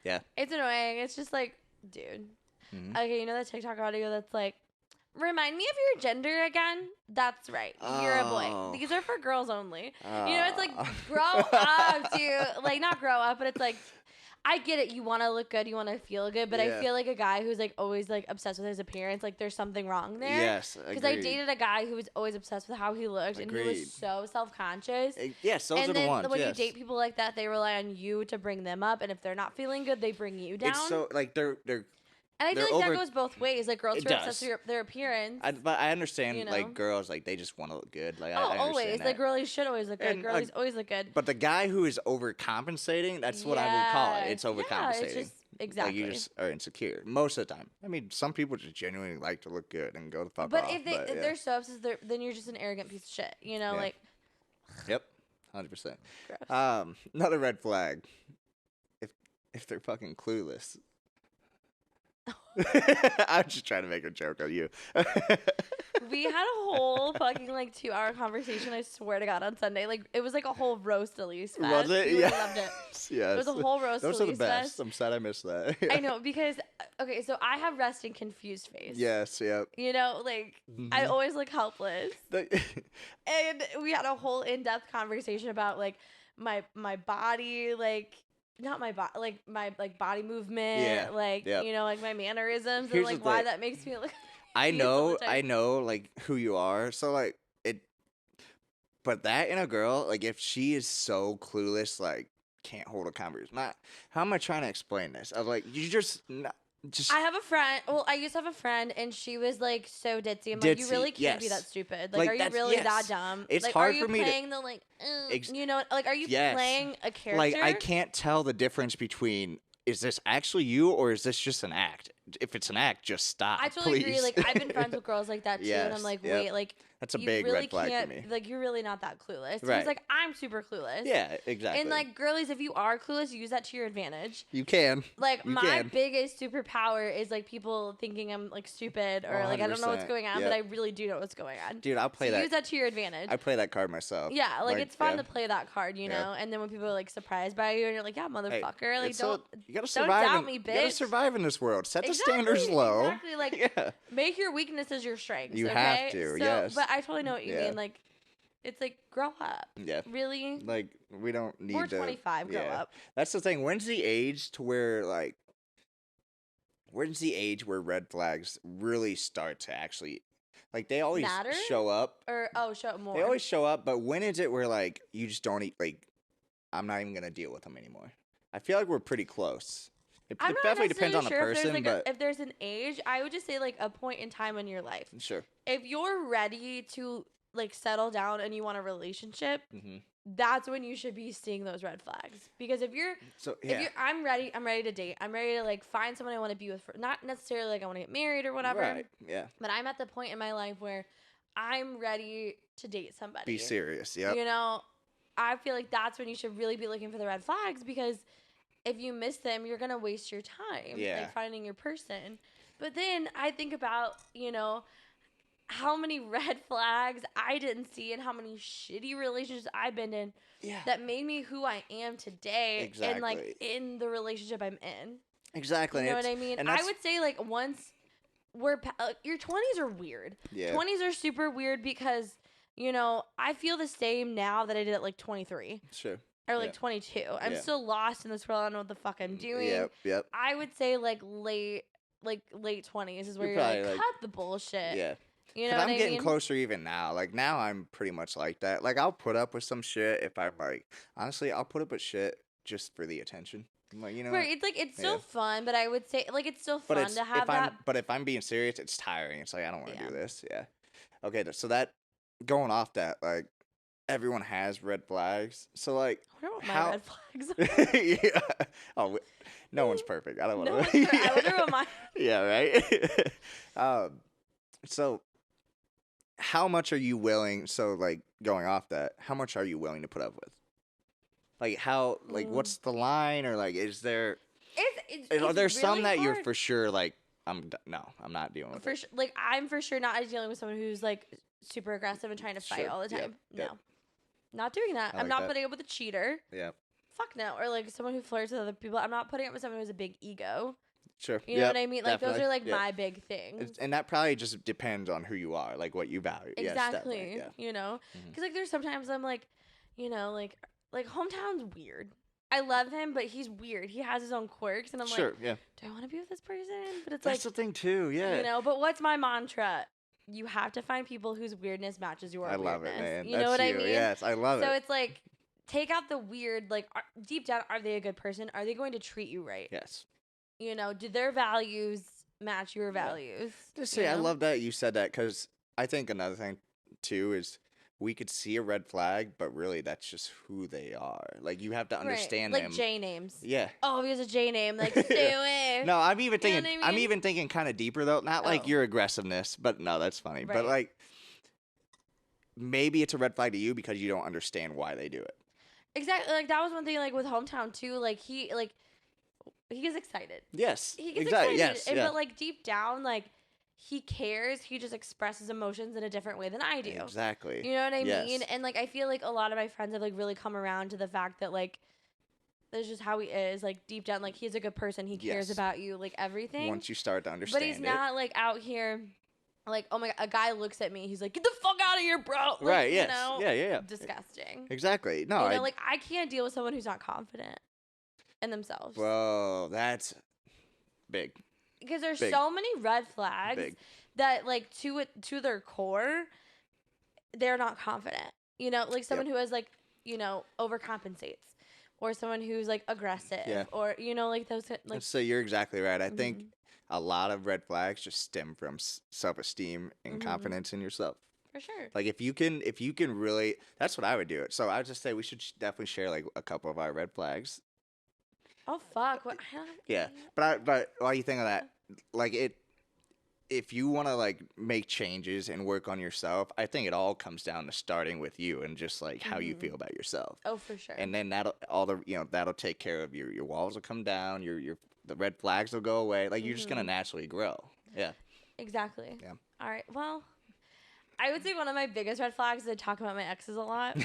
Yeah. It's annoying. It's just like, dude. Mhm. Okay, you know that TikTok audio that's like, remind me of your gender again? That's right. You're a boy. Oh. These are for girls only. You know, it's like, Ah. grow up, dude. Like, not grow up, but it's like, I get it. You want to look good. You want to feel good. But Yeah. I feel like a guy who's like always like obsessed with his appearance, like there's something wrong there. Yes, Because I agreed. dated a guy who was always obsessed with how he looked, and he Agreed. was so self-conscious. Yes, those and are the then ones. when yes. you date people like that, they rely on you to bring them up, and if they're not feeling good, they bring you down. It's so like they're. and I feel they're like over- that goes both ways. Like girls It who are obsessed does. with their appearance. But I understand You know? like girls like they just want to look good. Like oh, I understand always. that. Like girlies should always look good. And, Girlies always look good. But the guy who is overcompensating, that's what I would call it. It's Yeah, overcompensating. it's just, exactly. Like you just are insecure most of the time. I mean, some people just genuinely like to look good and go the fuck but off. if yeah. they're so obsessed, then you're just an arrogant piece of shit. You know, Yeah. like Yep, 100%. gross. Another red flag. If they're fucking clueless. I'm just trying to make a joke on you. We had a whole fucking like 2-hour conversation. I swear to God, on Sunday, like it was like a whole roast Elise fest. Was it? You Yeah. loved it. Yes. It was a whole roast Those are the Elise best. fest. I'm sad I missed that. I know because okay, so I have rest and confused face. Yes. Yep. You know, like I Mhm. always look helpless. And we had a whole in-depth conversation about like my body, like not my body, like my like body movement, Yeah, like yep. you know, like my mannerisms, Here's and the like why thing. that makes me look. I confused all know, the time. I know, like who you are. So like it, but that in a girl, like if she is so clueless, like can't hold a conversation. Not how am I trying to explain this? Of like you just I have a friend. Well, I used to have a friend, and she was like so ditzy. I'm like, you Ditzy, really can't be yes. that stupid. Like, Like, are you that's- really yes. that dumb? It's like, hard are you for me to- playing the like, you know, like, are you Yes. playing a character? like I can't tell the difference between is this actually you or is this just an act? If it's an act, just stop. I totally agree. please. Like, I've been friends with girls like that too, and I'm Yes, like, yep. wait, like, That's a you big really red flag can't, for me. like, you're really not that clueless. Right. He's like, I'm super clueless. Yeah, exactly. And like, girlies, if you are clueless, use that to your advantage. you can. Like, You my can. biggest superpower is like people thinking I'm like stupid or like I don't know what's 100%, going on, yep. but I really do know what's going on. Dude, I'll play So that. use that to your advantage. I play that card myself. Yeah, like it's fun yeah. to play that card, you Yeah. know. And then when people are like surprised by you, and you're like, "Yeah, motherfucker!" like It's so- don't you gotta don't survive. doubt in, me, You gotta bitch. survive in this world. Set the Exactly, standards low. Exactly. Like Yeah. make your weaknesses your strengths. You okay? have to, So, yes. But I totally know what you Yeah. mean. Like, it's like grow up. Yeah. Really, Like we don't need we're to. 25. Grow yeah. up. That's the thing. When's the age to where like? When's the age where red flags really start to actually, like they always Matter? show up. Or show more. They always show up, but when is it where like you just don't like? I'm not even gonna deal with them anymore. I feel like we're pretty close. It I'm not definitely depends on the necessarily sure person, if there's, like, but if there's an age, I would just say like a point in time in your life. sure. If you're ready to like settle down and you want a relationship, hmm that's when you should be seeing those red flags. Because if you're So if yeah, you're I'm ready to date. I'm ready to like find someone I want to be with for not necessarily like I want to get married or whatever. right, yeah. But I'm at the point in my life where I'm ready to date somebody. Be serious. Yep. You know, I feel like that's when you should really be looking for the red flags because if you miss them, you're gonna waste your time Yeah. like finding your person. But then I think about, you know, how many red flags I didn't see and how many shitty relationships I've been in Yeah. that made me who I am today and like Exactly. in the relationship I'm in. Exactly. You know and what I it's- mean? and I that's- would say like once your 20s are weird. Yeah. 20s are super weird because, you know, I feel the same now that I did at like 23. Sure. or like 22. I'm Yeah. still lost in this world. I don't know what the fuck I'm doing. Yep. I would say like late 20s is where You're you're like, probably, like- cut the bullshit. Yeah. You know Because what I'm I getting mean? closer even now. Like, now I'm pretty much like that. Like, I'll put up with some shit if I'm like, honestly, I'll put up with shit just for the attention. I'm like, you know what? Right, it's like it's still Yeah. fun, but I would say like it's still But fun it's to have that. if I'm being serious, it's tiring. It's like I don't want to Yeah. do this. Yeah. Okay, so that going off that, like everyone has red flags. So like I wonder what my how- red flags are. yeah. Oh, no one's perfect. I don't want No to. one's I wonder what my Yeah, right. So how much are you willing? So like going off that, how much are you willing to put up with? Like how? Like what's the line? Or like is there? Are there some really that you're hard. for sure like I'm not dealing with For it. sure, like I'm for sure not dealing with someone who's like super aggressive and trying to fight Sure, all the yep, time. yep. No, not doing that. I I'm like not that. putting up with a cheater. Yeah, Fuck no. Or like someone who flirts with other people. I'm not putting up with someone who has a big ego. sure. You know what I mean? Like those definitely, are like yeah. my big things. And that probably just depends on who you are, like what you value. Yes, Exactly. definitely, yeah. You know, Mhm. because like there's sometimes I'm like, you know, like hometown's weird. I love him, but he's weird. He has his own quirks, and I'm Sure, like, yeah. do I want to be with this person? But it's That's like, the thing too. Yeah. you know. But what's my mantra? You have to find people whose weirdness matches your I love it, weirdness. man. You That's know what I you. mean? Yes, I love So it. it's like, take out the weird. Like deep down, are they a good person? Are they going to treat you right? Yes. You know, do their values match your values? Just you say I know? love that you said that because I think another thing too is we could see a red flag, but really that's just who they are. Like you have to Right, understand like them. J names. Yeah. Oh, he has a J name. Like stay away. No, I'm even You know thinking. what I I'm mean? even thinking kind of deeper though. Not like Oh. your aggressiveness, but no, that's funny. But Right. like maybe it's a red flag to you because you don't understand why they do it. Exactly. Like that was one thing. Like with hometown too. Like he gets excited. Yes. He gets exactly. excited. Yes. And, yeah. But like deep down, like he cares. He just expresses emotions in a different way than I do. Exactly. You know what I Yes. mean? And like I feel like a lot of my friends have like really come around to the fact that like that's just how he is. Like deep down, like he's a good person. He cares Yes. about you. Like everything. Once you start to understand But he's it. not like out here. Like, oh my god, a guy looks at me, he's like, get the fuck out of here, bro. Like, Right, yes. You know, Yeah. disgusting. Exactly. No, You know, like I can't deal with someone who's not confident in themselves. Whoa, that's big. Because there's big. so many red flags Big. that like to their core, they're not confident. You know, like someone who has like, you know, overcompensates. Or someone who's like aggressive. Yeah. Or, you know, like those like So you're exactly right. I think Mhm. a lot of red flags just stem from self-esteem and Mhm. confidence in yourself. for sure. Like if you can really, that's what I would do it. So I would just say we should definitely share like a couple of our red flags. Oh fuck. What I don't Yeah, but while you think of that, like if you want to like make changes and work on yourself, I think it all comes down to starting with you and just like how you Mhm. feel about yourself. Oh, for sure. And then that'll take care of your walls will come down, the red flags will go away. Like you're just gonna Mhm. naturally grow. Yeah. Exactly. Yeah. All right. Well, I would say one of my biggest red flags is I talk about my exes a lot.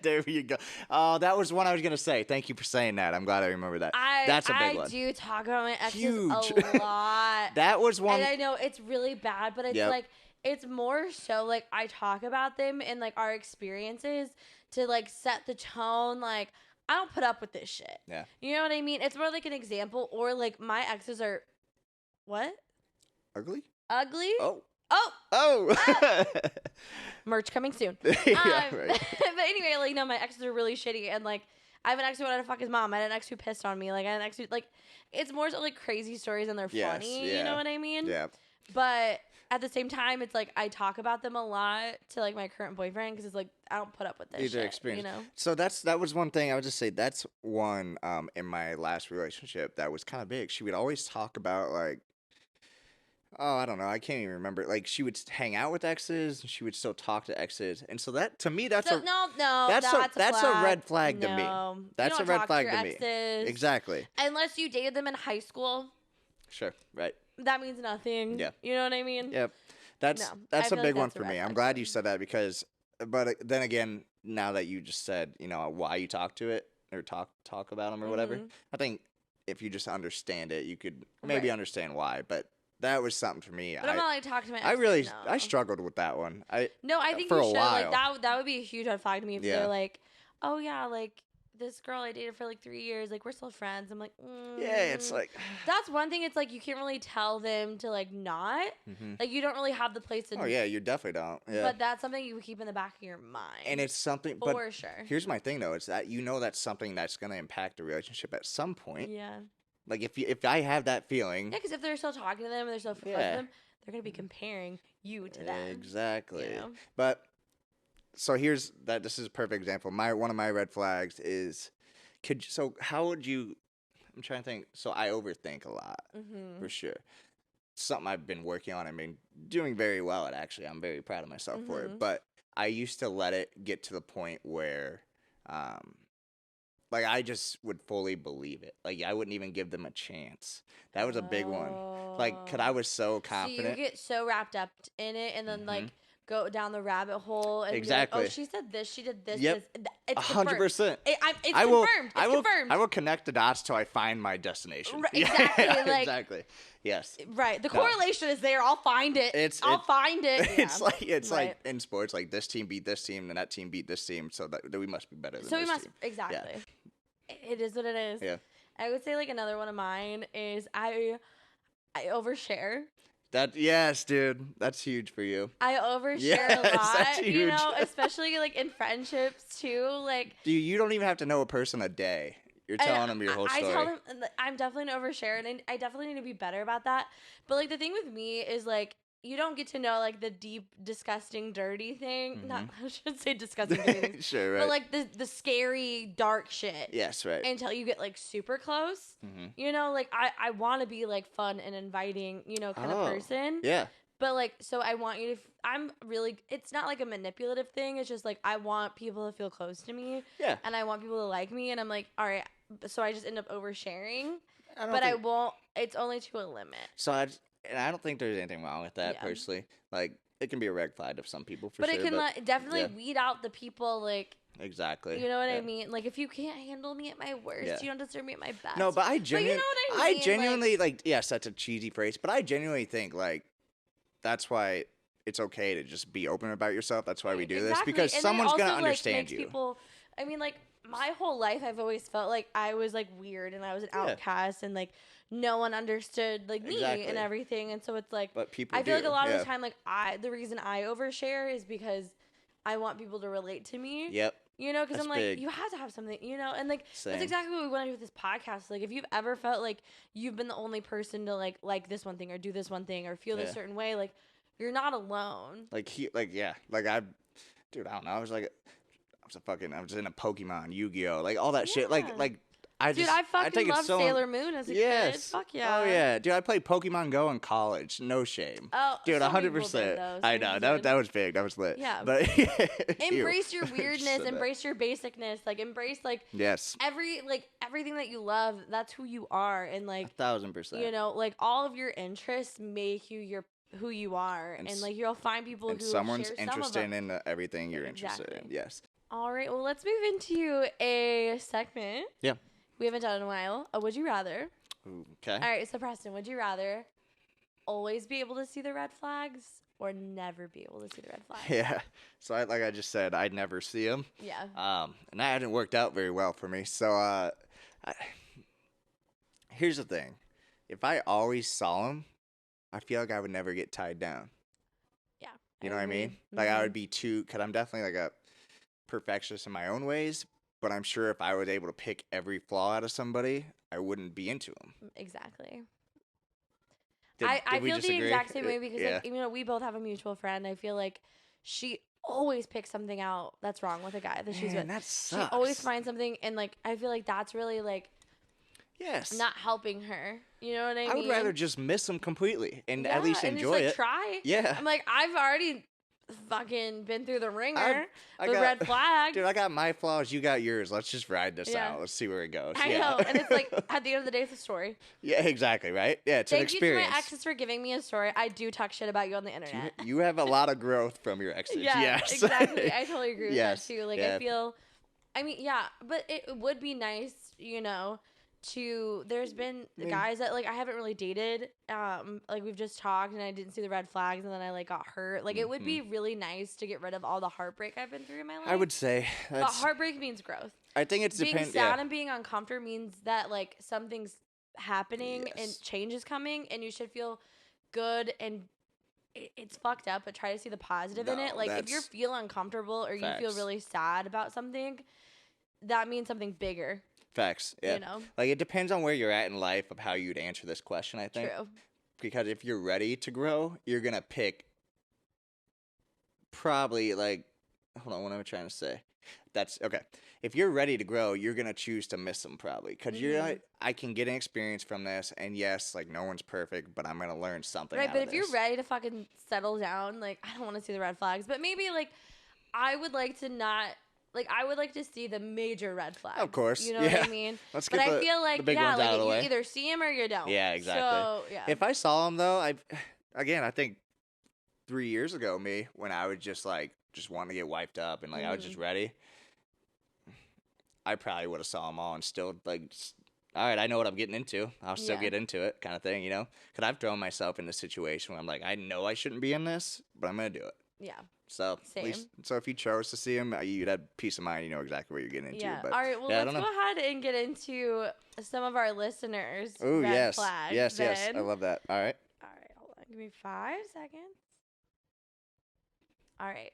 There you go. Oh, that was one I was gonna say. Thank you for saying that. I'm glad I remember that. That's a big I one. do talk about my exes Huge. a lot. That was one. And I know it's really bad, but it's Yep. like it's more so like I talk about them and like our experiences to like set the tone. Like I don't put up with this shit. Yeah. You know what I mean? It's more like an example, or like my exes are what? Ugly? Ugly? Oh. Oh, Oh. merch coming soon. Yeah, Um, right. but anyway, like no, my exes are really shitty, and like I have an ex who wanted to fuck his mom. I had an ex who pissed on me. Like I had an ex who like it's more so like crazy stories and they're Yes, funny. You yeah. know what I mean? Yeah. But at the same time, it's like I talk about them a lot to like my current boyfriend because it's like I don't put up with this These are shit. experiences. You know? So that was one thing I would just say. That's one in my last relationship that was kind of big. She would always talk about like, oh, I don't know, I can't even remember. Like she would hang out with exes, and she would still talk to exes, and so that to me that's So, a no, that's a flag. red flag to me. No. You That's a don't red talk flag to your to me. exes. Exactly. Unless you dated them in high school, Sure. Right. that means nothing. Yeah. You know what I mean? Yep. That's No, I that's a feel like big one that's a for red me. I'm flag glad for you me. said that because, but then again, now that you just said, why you talk to it or talk about them or whatever, Mhm. I think if you just understand it, you could maybe Right. understand why. But that was something for me. But I'm not like talking to my exes. I really no. I struggled with that one. No, I think for you a should. while. Like that would be a huge red flag to me if Yeah. they're like, oh yeah, like this girl I dated for like 3 years, like we're still friends. I'm like, Yeah, it's like that's one thing. It's like you can't really tell them to like not, like you don't really have the place to. oh yeah, you definitely don't. Yeah. But that's something you keep in the back of your mind. And it's something, but for sure. here's my thing though: it's that that's something that's gonna impact the relationship at some point. Yeah. Like if I have that feeling, Yeah, because if they're still talking to them and they're still close to them, they're gonna be comparing you to them. exactly. You know? But so here's that. This is a perfect example. One of my red flags is, how would you? I'm trying to think. So I overthink a lot for sure. Something I've been working on. I mean, doing very well at actually. I'm very proud of myself for it. But I used to let it get to the point where, like I just would fully believe it. Like I wouldn't even give them a chance. That was a big one. Like, 'cause I was so confident. So you get so wrapped up in it, and then like go down the rabbit hole. And Exactly. be like, oh, she said this. She did this. Yep. This. It's 100%. It's I will, confirmed. It's I will, confirmed. I will connect the dots till I find my destination. Right, Yeah, exactly, like- exactly. Yes. Right. The No. correlation is there. I'll find it. I'll find it. It's Yeah. like Right. in sports, like this team beat this team, and that team beat this team, so that we must be better than So we this must team. exactly. It is what it is. Yeah. I would say like another one of mine is I overshare. Yes, dude, that's huge for you. I overshare Yes, a that's lot, you know, huge. especially like in friendships too. Like Dude, you don't even have to know a person a day. You're telling them your whole story. I tell them I'm definitely an overshare, and I definitely need to be better about that. But like the thing with me is like you don't get to know like the deep, disgusting, dirty thing. Not I should say disgusting, dirty things, Sure, right. but like the scary, dark shit. Yes, right. Until you get like super close, you know, like I want to be like fun and inviting, you know, kind of person. Yeah. But like, so I want you to. I'm really. It's not like a manipulative thing. It's just like I want people to feel close to me. Yeah. And I want people to like me. And I'm like, all right. So I just end up oversharing. I But I won't. It's only to a limit. So and I don't think there's anything wrong with that Yeah. personally. Like it can be a red flag to some people for But sure. it can like, definitely yeah. weed out the people like. Exactly. You know what yeah. I mean? Like if you can't handle me at my worst, Yeah. you don't deserve me at my best. No, but I you genuinely, know what I mean? genuinely like yes, that's a cheesy phrase, but I genuinely think like that's why it's okay to just be open about yourself. That's why we do this Exactly. because And then it someone's also, gonna like, understand makes you. People, I mean, like my whole life, I've always felt like I was like weird and I was an outcast and like no one understood like me Exactly. and everything. And so it's like, But people I feel like a lot of yeah. the time, like the reason I overshare is because I want people to relate to me. Yep. You know, because That's I'm like, big. you have to have something, you know, and like Same. that's exactly what we want to do with this podcast. Like, if you've ever felt like you've been the only person to like this one thing or do this one thing or feel this Yeah. certain way, like you're not alone. Like like I don't know. I was in a Pokemon, Yu-Gi-Oh, like all that shit. Yeah. Like I Dude, just I fucking take it loved so Sailor Moon as a kid. Fuck yeah. Oh yeah, dude. I played Pokemon Go in college. No shame. Oh, Dude, so many 100%. people did, though. So I many know people did. that was big. That was lit. Yeah. But Embrace your Ew. weirdness. Said that. Embrace your basicness. Like embrace like Yes. everything that you love. That's who you are, and like 1,000%. you know, like all of your interests make you who you are, and like you'll find people and who someone's share some of interested them. in everything you're interested in. Exactly. Yes. All right, well, let's move into a segment Yeah. we haven't done in a while. A would you rather? Ooh, okay. All right, so Preston, would you rather always be able to see the red flags or never be able to see the red flags? Yeah. So like I just said, I'd never see them. Yeah. And that hadn't worked out very well for me. So here's the thing: if I always saw them, I feel like I would never get tied down. Yeah. You know what I agree. mean? Like I Mhm. would be because I'm definitely like a perfectionist in my own ways. But I'm sure if I was able to pick every flaw out of somebody, I wouldn't be into them. Exactly. Did I we feel the disagree? exact same way because, yeah. like, you know, we both have a mutual friend. I feel like she always picks something out that's wrong with a guy that she's Man, with. that She sucks. always finds something, and like I feel like that's really like Yes. not helping her. You know what I mean? I would rather just miss them completely and Yeah, at least and enjoy just, it. Try. Yeah. I'm like, I've already fucking been through the ringer, I the got- red flag. Dude, I got my flaws. You got yours. Let's just ride this Yeah. out. Let's see where it goes. I yeah. know, and it's like at the end of the day, it's a story. yeah, exactly. Right. Yeah, it's an Thank you to experience. my exes for giving me a story. I do talk shit about you on the internet. You have a lot of growth from your exes. Yeah, yes. exactly. I totally agree with Yes, that too. Like yeah. I feel, I mean, yeah, but it would be nice, you know, there's been guys that like I haven't really dated, like we've just talked and I didn't see the red flags and then I like got hurt. Like it would be really nice to get rid of all the heartbreak I've been through in my life. I would say But that's heartbreak means growth. I think it's being depend. sad Yeah. and being uncomfortable means that like something's happening and Yes. change is coming, and you should feel good and it's fucked up, but try to see the positive in it. No, Like if you that's feel uncomfortable or you feel facts. really sad about something, that means something bigger. Facts. Yeah. You know, Like it depends on where you're at in life of how you'd answer this question. I think true. because if you're ready to grow, you're gonna pick probably like. Hold on, what am I trying to say? That's okay. If you're ready to grow, you're gonna choose to miss them probably because you're Mhm. like, I can get an experience from this, and yes, like no one's perfect, but I'm gonna learn something. Right, out but of if you're this. ready to fucking settle down, like I don't want to see the red flags, but maybe like I would like to not like I would like to see the major red flags. Of course, You know what yeah. I mean? Let's But get I the, feel the like big yeah, ones like out of the you way. either see them or you don't. Yeah, exactly. So yeah. If I saw him though, I think 3 years ago, me when I was just wanting to get wiped up and like I was just ready, I probably would have saw them all and still all right, I know what I'm getting into. I'll still Yeah. get into it, kind of thing, you know? Because I've thrown myself in a situation where I'm like, I know I shouldn't be in this, but I'm gonna do it. Yeah. So at least, so if you chose to see him, you'd have peace of mind. You know exactly what you're getting into. Yeah. But All right. Well, yeah, I let's don't go know. ahead and get into some of our listeners' Oh red yes, flags. yes, yes. then. I love that. All right. All right. Hold on. Give me 5 seconds. All right.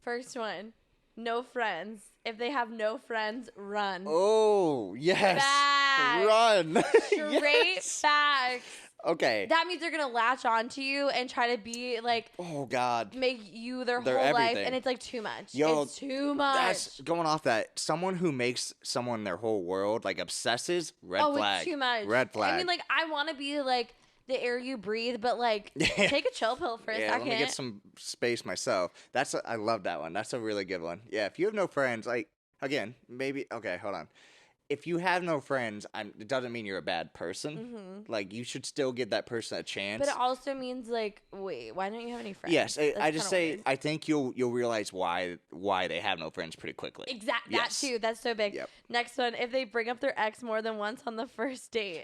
First one. No friends. If they have no friends, run. Oh yes. Facts. Run. Straight Yes. facts. Okay. That means they're gonna latch onto you and try to be like Oh God. make you their They're whole life, everything. and it's like too much. Yo, it's too much. That's going off that. Someone who makes someone their whole world like obsesses. Red flag. It's too much. Red flag. I mean, like I want to be like the air you breathe, but like Yeah. take a chill pill for a Yeah, second. let me get some space myself. I love that one. That's a really good one. Yeah, if you have no friends, like again, maybe okay, hold on. If you have no friends, it doesn't mean you're a bad person. Like you should still give that person a chance. But it also means like, wait, why don't you have any friends? Yes, I That's just kinda say weird. I think you'll realize why they have no friends pretty quickly. Exactly. Yes. That too. That's so big. Yep. Next one, if they bring up their ex more than once on the first date.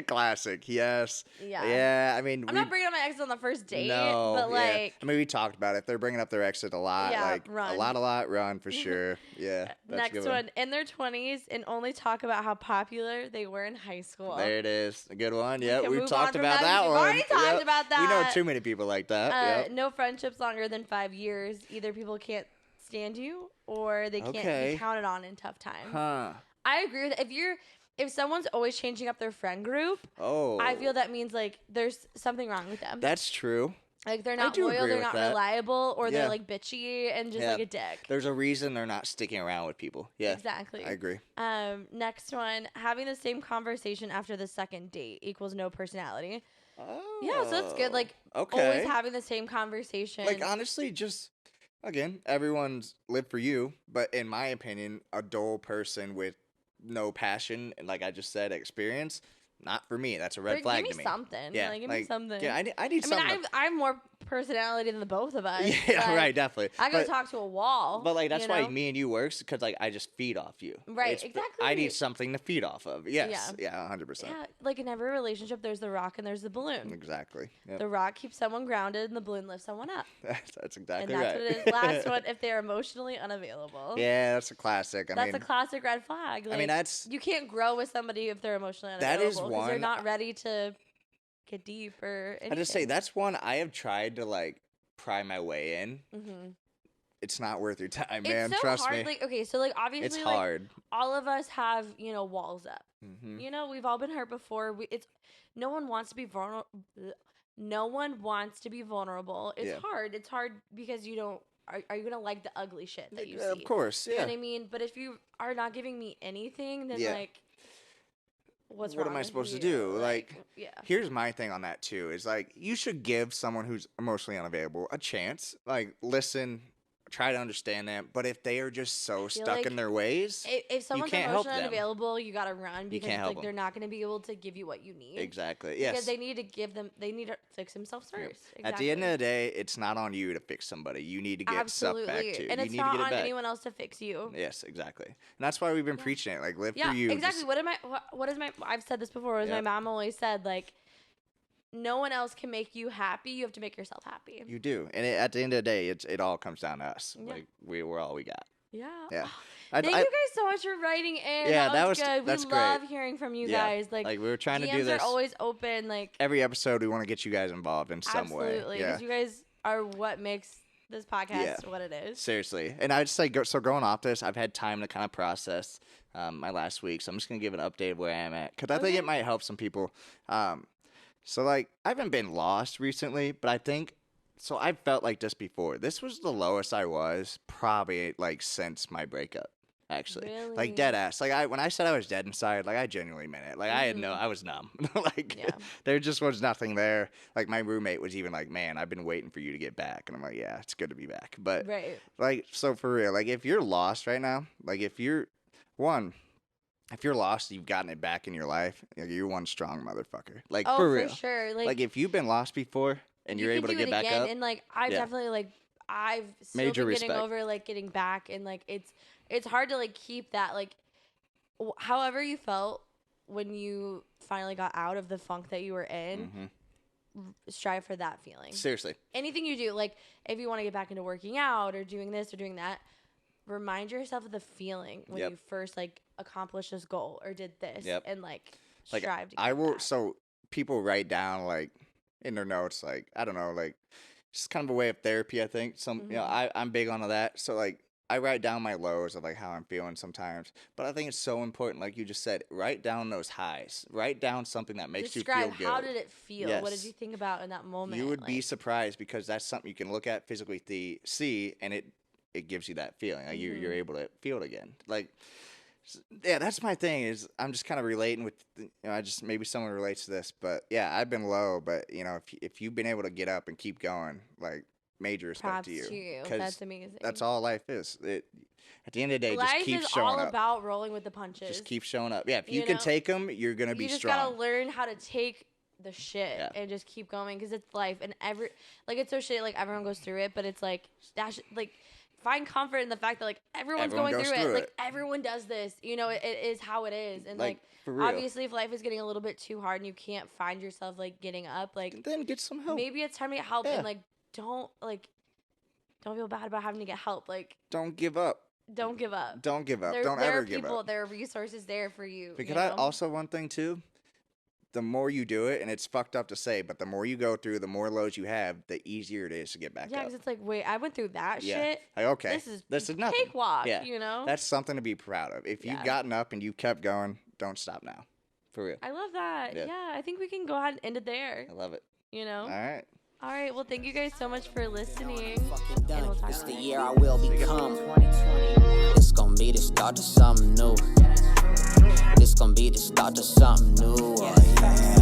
Classic. Yes. Yeah. Yeah. I mean, I'm not bringing up my ex on the first date, no, but yeah. like I mean, we talked about it. If they're bringing up their exes a lot, Yeah, like run. a lot, run for sure. Yeah. That's a next good one, in their 20s and only talk about how popular they were in high school. There it is. A good one. Yeah, can we've move talked on from about that. that We've one. already talked Yep. about We know that. too many people like that. Yep. No friendships longer than 5 years. Either people can't stand you or they can't Okay. be counted on in tough times. Huh. I agree with if someone's always changing up their friend group, Oh. I feel that means like there's something wrong with them. That's true. Like they're I not do loyal, agree they're with not that. reliable, or Yeah. they're like bitchy and just Yeah. like a dick. There's a reason they're not sticking around with people. Yeah. Exactly. I agree. Next one, having the same conversation after the second date equals no personality. Oh. Yeah, so that's good. Like okay. always having the same conversation. Like honestly, just again, everyone's live for you, but in my opinion, a dull person with no passion and like I just said, experience, not for me. That's a red Or flag give to me me. something. Yeah, Like, give me something. Yeah, I need I mean, something. I have more personality than the both of us. Yeah, Like, right, definitely. I go But- talk to a wall. But like that's you why know? me and you works because like I just feed off you. Right, I exactly. need something to feed off of. Yes. Yeah. 100%. Yeah, like in every relationship, there's the rock and there's the balloon. Exactly. Yep. The rock keeps someone grounded and the balloon lifts someone up. That's And exactly that's right. what it is. Last one, if they're emotionally unavailable. Yeah, that's a classic. That's a classic red flag. Like, that's you can't grow with somebody if they're emotionally That unavailable. is 'cause they're one- not ready to get deep or anything. I just say that's one I have tried to like pry my way in. Mm-hmm. It's not worth your time, man. It's so Trust hard. me. Like, okay, so like obviously, It's like hard. all of us have walls up. Hmm. You know, we've all been hurt before. It's no one wants to be vulnerable. No one wants to be vulnerable. It's Yeah. hard. It's hard because you don't. Are you gonna like the ugly shit that you see? Of course, You know yeah. what I mean? But if you are not giving me anything, then Yeah. like, what's What wrong am I with supposed to you? do? Like, yeah. Here's my thing on that too is like you should give someone who's emotionally unavailable a chance. Like listen, try to understand them. But if they are just so feel stuck like in their ways, If someone's can't help emotionally them. unavailable, you gotta run because can't help like they're them. not gonna be able to give you what you need. exactly. Because Yes. they need to give them. They need to fix themselves Yep. first. Exactly. At the end of the day, it's not on you to fix somebody. You need to get stuff back Absolutely, to. and you it's need not to get it on back. anyone else to fix you. Yes, exactly. And that's why we've been Yeah. preaching it. Like live Yeah, for you. exactly. Just- What is my? I've said this before. As my Yep. mom always said, like, no one else can make you happy. You have to make yourself happy. you do. And at the end of the day, it all comes down to us. Yeah. Like we're all we got. Yeah. Yeah. Thank you guys so much for writing in. Yeah, that was good. that's we great. love hearing from you guys. Like we were trying to DMs do this. are always open. Like Every episode, we want to get you guys involved in some way. absolutely, because you guys are what makes this podcast what it is. Seriously. And I just like, so going off this, I've had time to kind of process my last week. So I'm just going to give an update of where I am at. Because I think it might help some people. So, like, I haven't been lost recently, but I think, so I felt like this before. This was the lowest I was probably, like, since my breakup. Actually, Really? like dead ass. Like when I said I was dead inside, like I genuinely meant it. Like I was numb. Like there just was nothing there. Like my roommate was even like, "Man, I've been waiting for you to get back," and I'm like, "Yeah, it's good to be back." But like, so for real, like if you're lost right now, like if you're lost, you've gotten it back in your life. Like, you're one strong motherfucker. Like for real, for sure. Like if you've been lost before and you're able to get back up, and like I've definitely like I've still Major been getting respect. over like getting back, and like it's hard to like keep that like however you felt when you finally got out of the funk that you were in. Strive for that feeling. Seriously. Anything you do, like if you want to get back into working out or doing this or doing that, remind yourself of the feeling when you first like accomplished this goal or did this, and like strive to. I will. So people write down like in their notes, like I don't know, like just kind of a way of therapy. I think you know, I'm big on that. So like I write down my lows of like how I'm feeling sometimes, but I think it's so important, like you just said, write down those highs. Write down something that makes you feel good. How did it feel? What did you think about in that moment? You would be surprised because that's something you can look at physically see, and it gives you that feeling. Like you're able to feel it again. Like, yeah, that's my thing is I'm just kind of relating with, you know, I just, maybe someone relates to this, but yeah, I've been low, but you know, if you've been able to get up and keep going, like, major respect Props to you. That's amazing. That's all life is. At the end of the day, life just keep is showing all up. about rolling with the punches. Just keep showing up. Yeah, if you can take them, you're going to be strong. You just got to learn how to take the shit and just keep going because it's life. And it's so shit, like everyone goes through it, but it's like, find comfort in the fact that like everyone's going through it. Like everyone does this, you know, it is how it is. And like obviously if life is getting a little bit too hard and you can't find yourself like getting up, like then get some help. Maybe it's time to get help and like don't feel bad about having to get help. Like don't give up. Don't give up. Don't give up. Don't ever give up. There are resources there for you. Because I also one thing too, the more you do it, and it's fucked up to say, but the more you go through, the more lows you have, the easier it is to get back up. Yeah, because it's like, wait, I went through that shit. Like, okay, this is nothing. Cakewalk, you know? That's something to be proud of. If you've gotten up and you've kept going, don't stop now. For real. I love that. Yeah, I think we can go ahead and end it there. I love it. You know? All right. Well, thank you guys so much for listening. And we'll talk It's to the you year I will become. It's gonna be the start of something new. It's gonna be the start of something new. Yeah.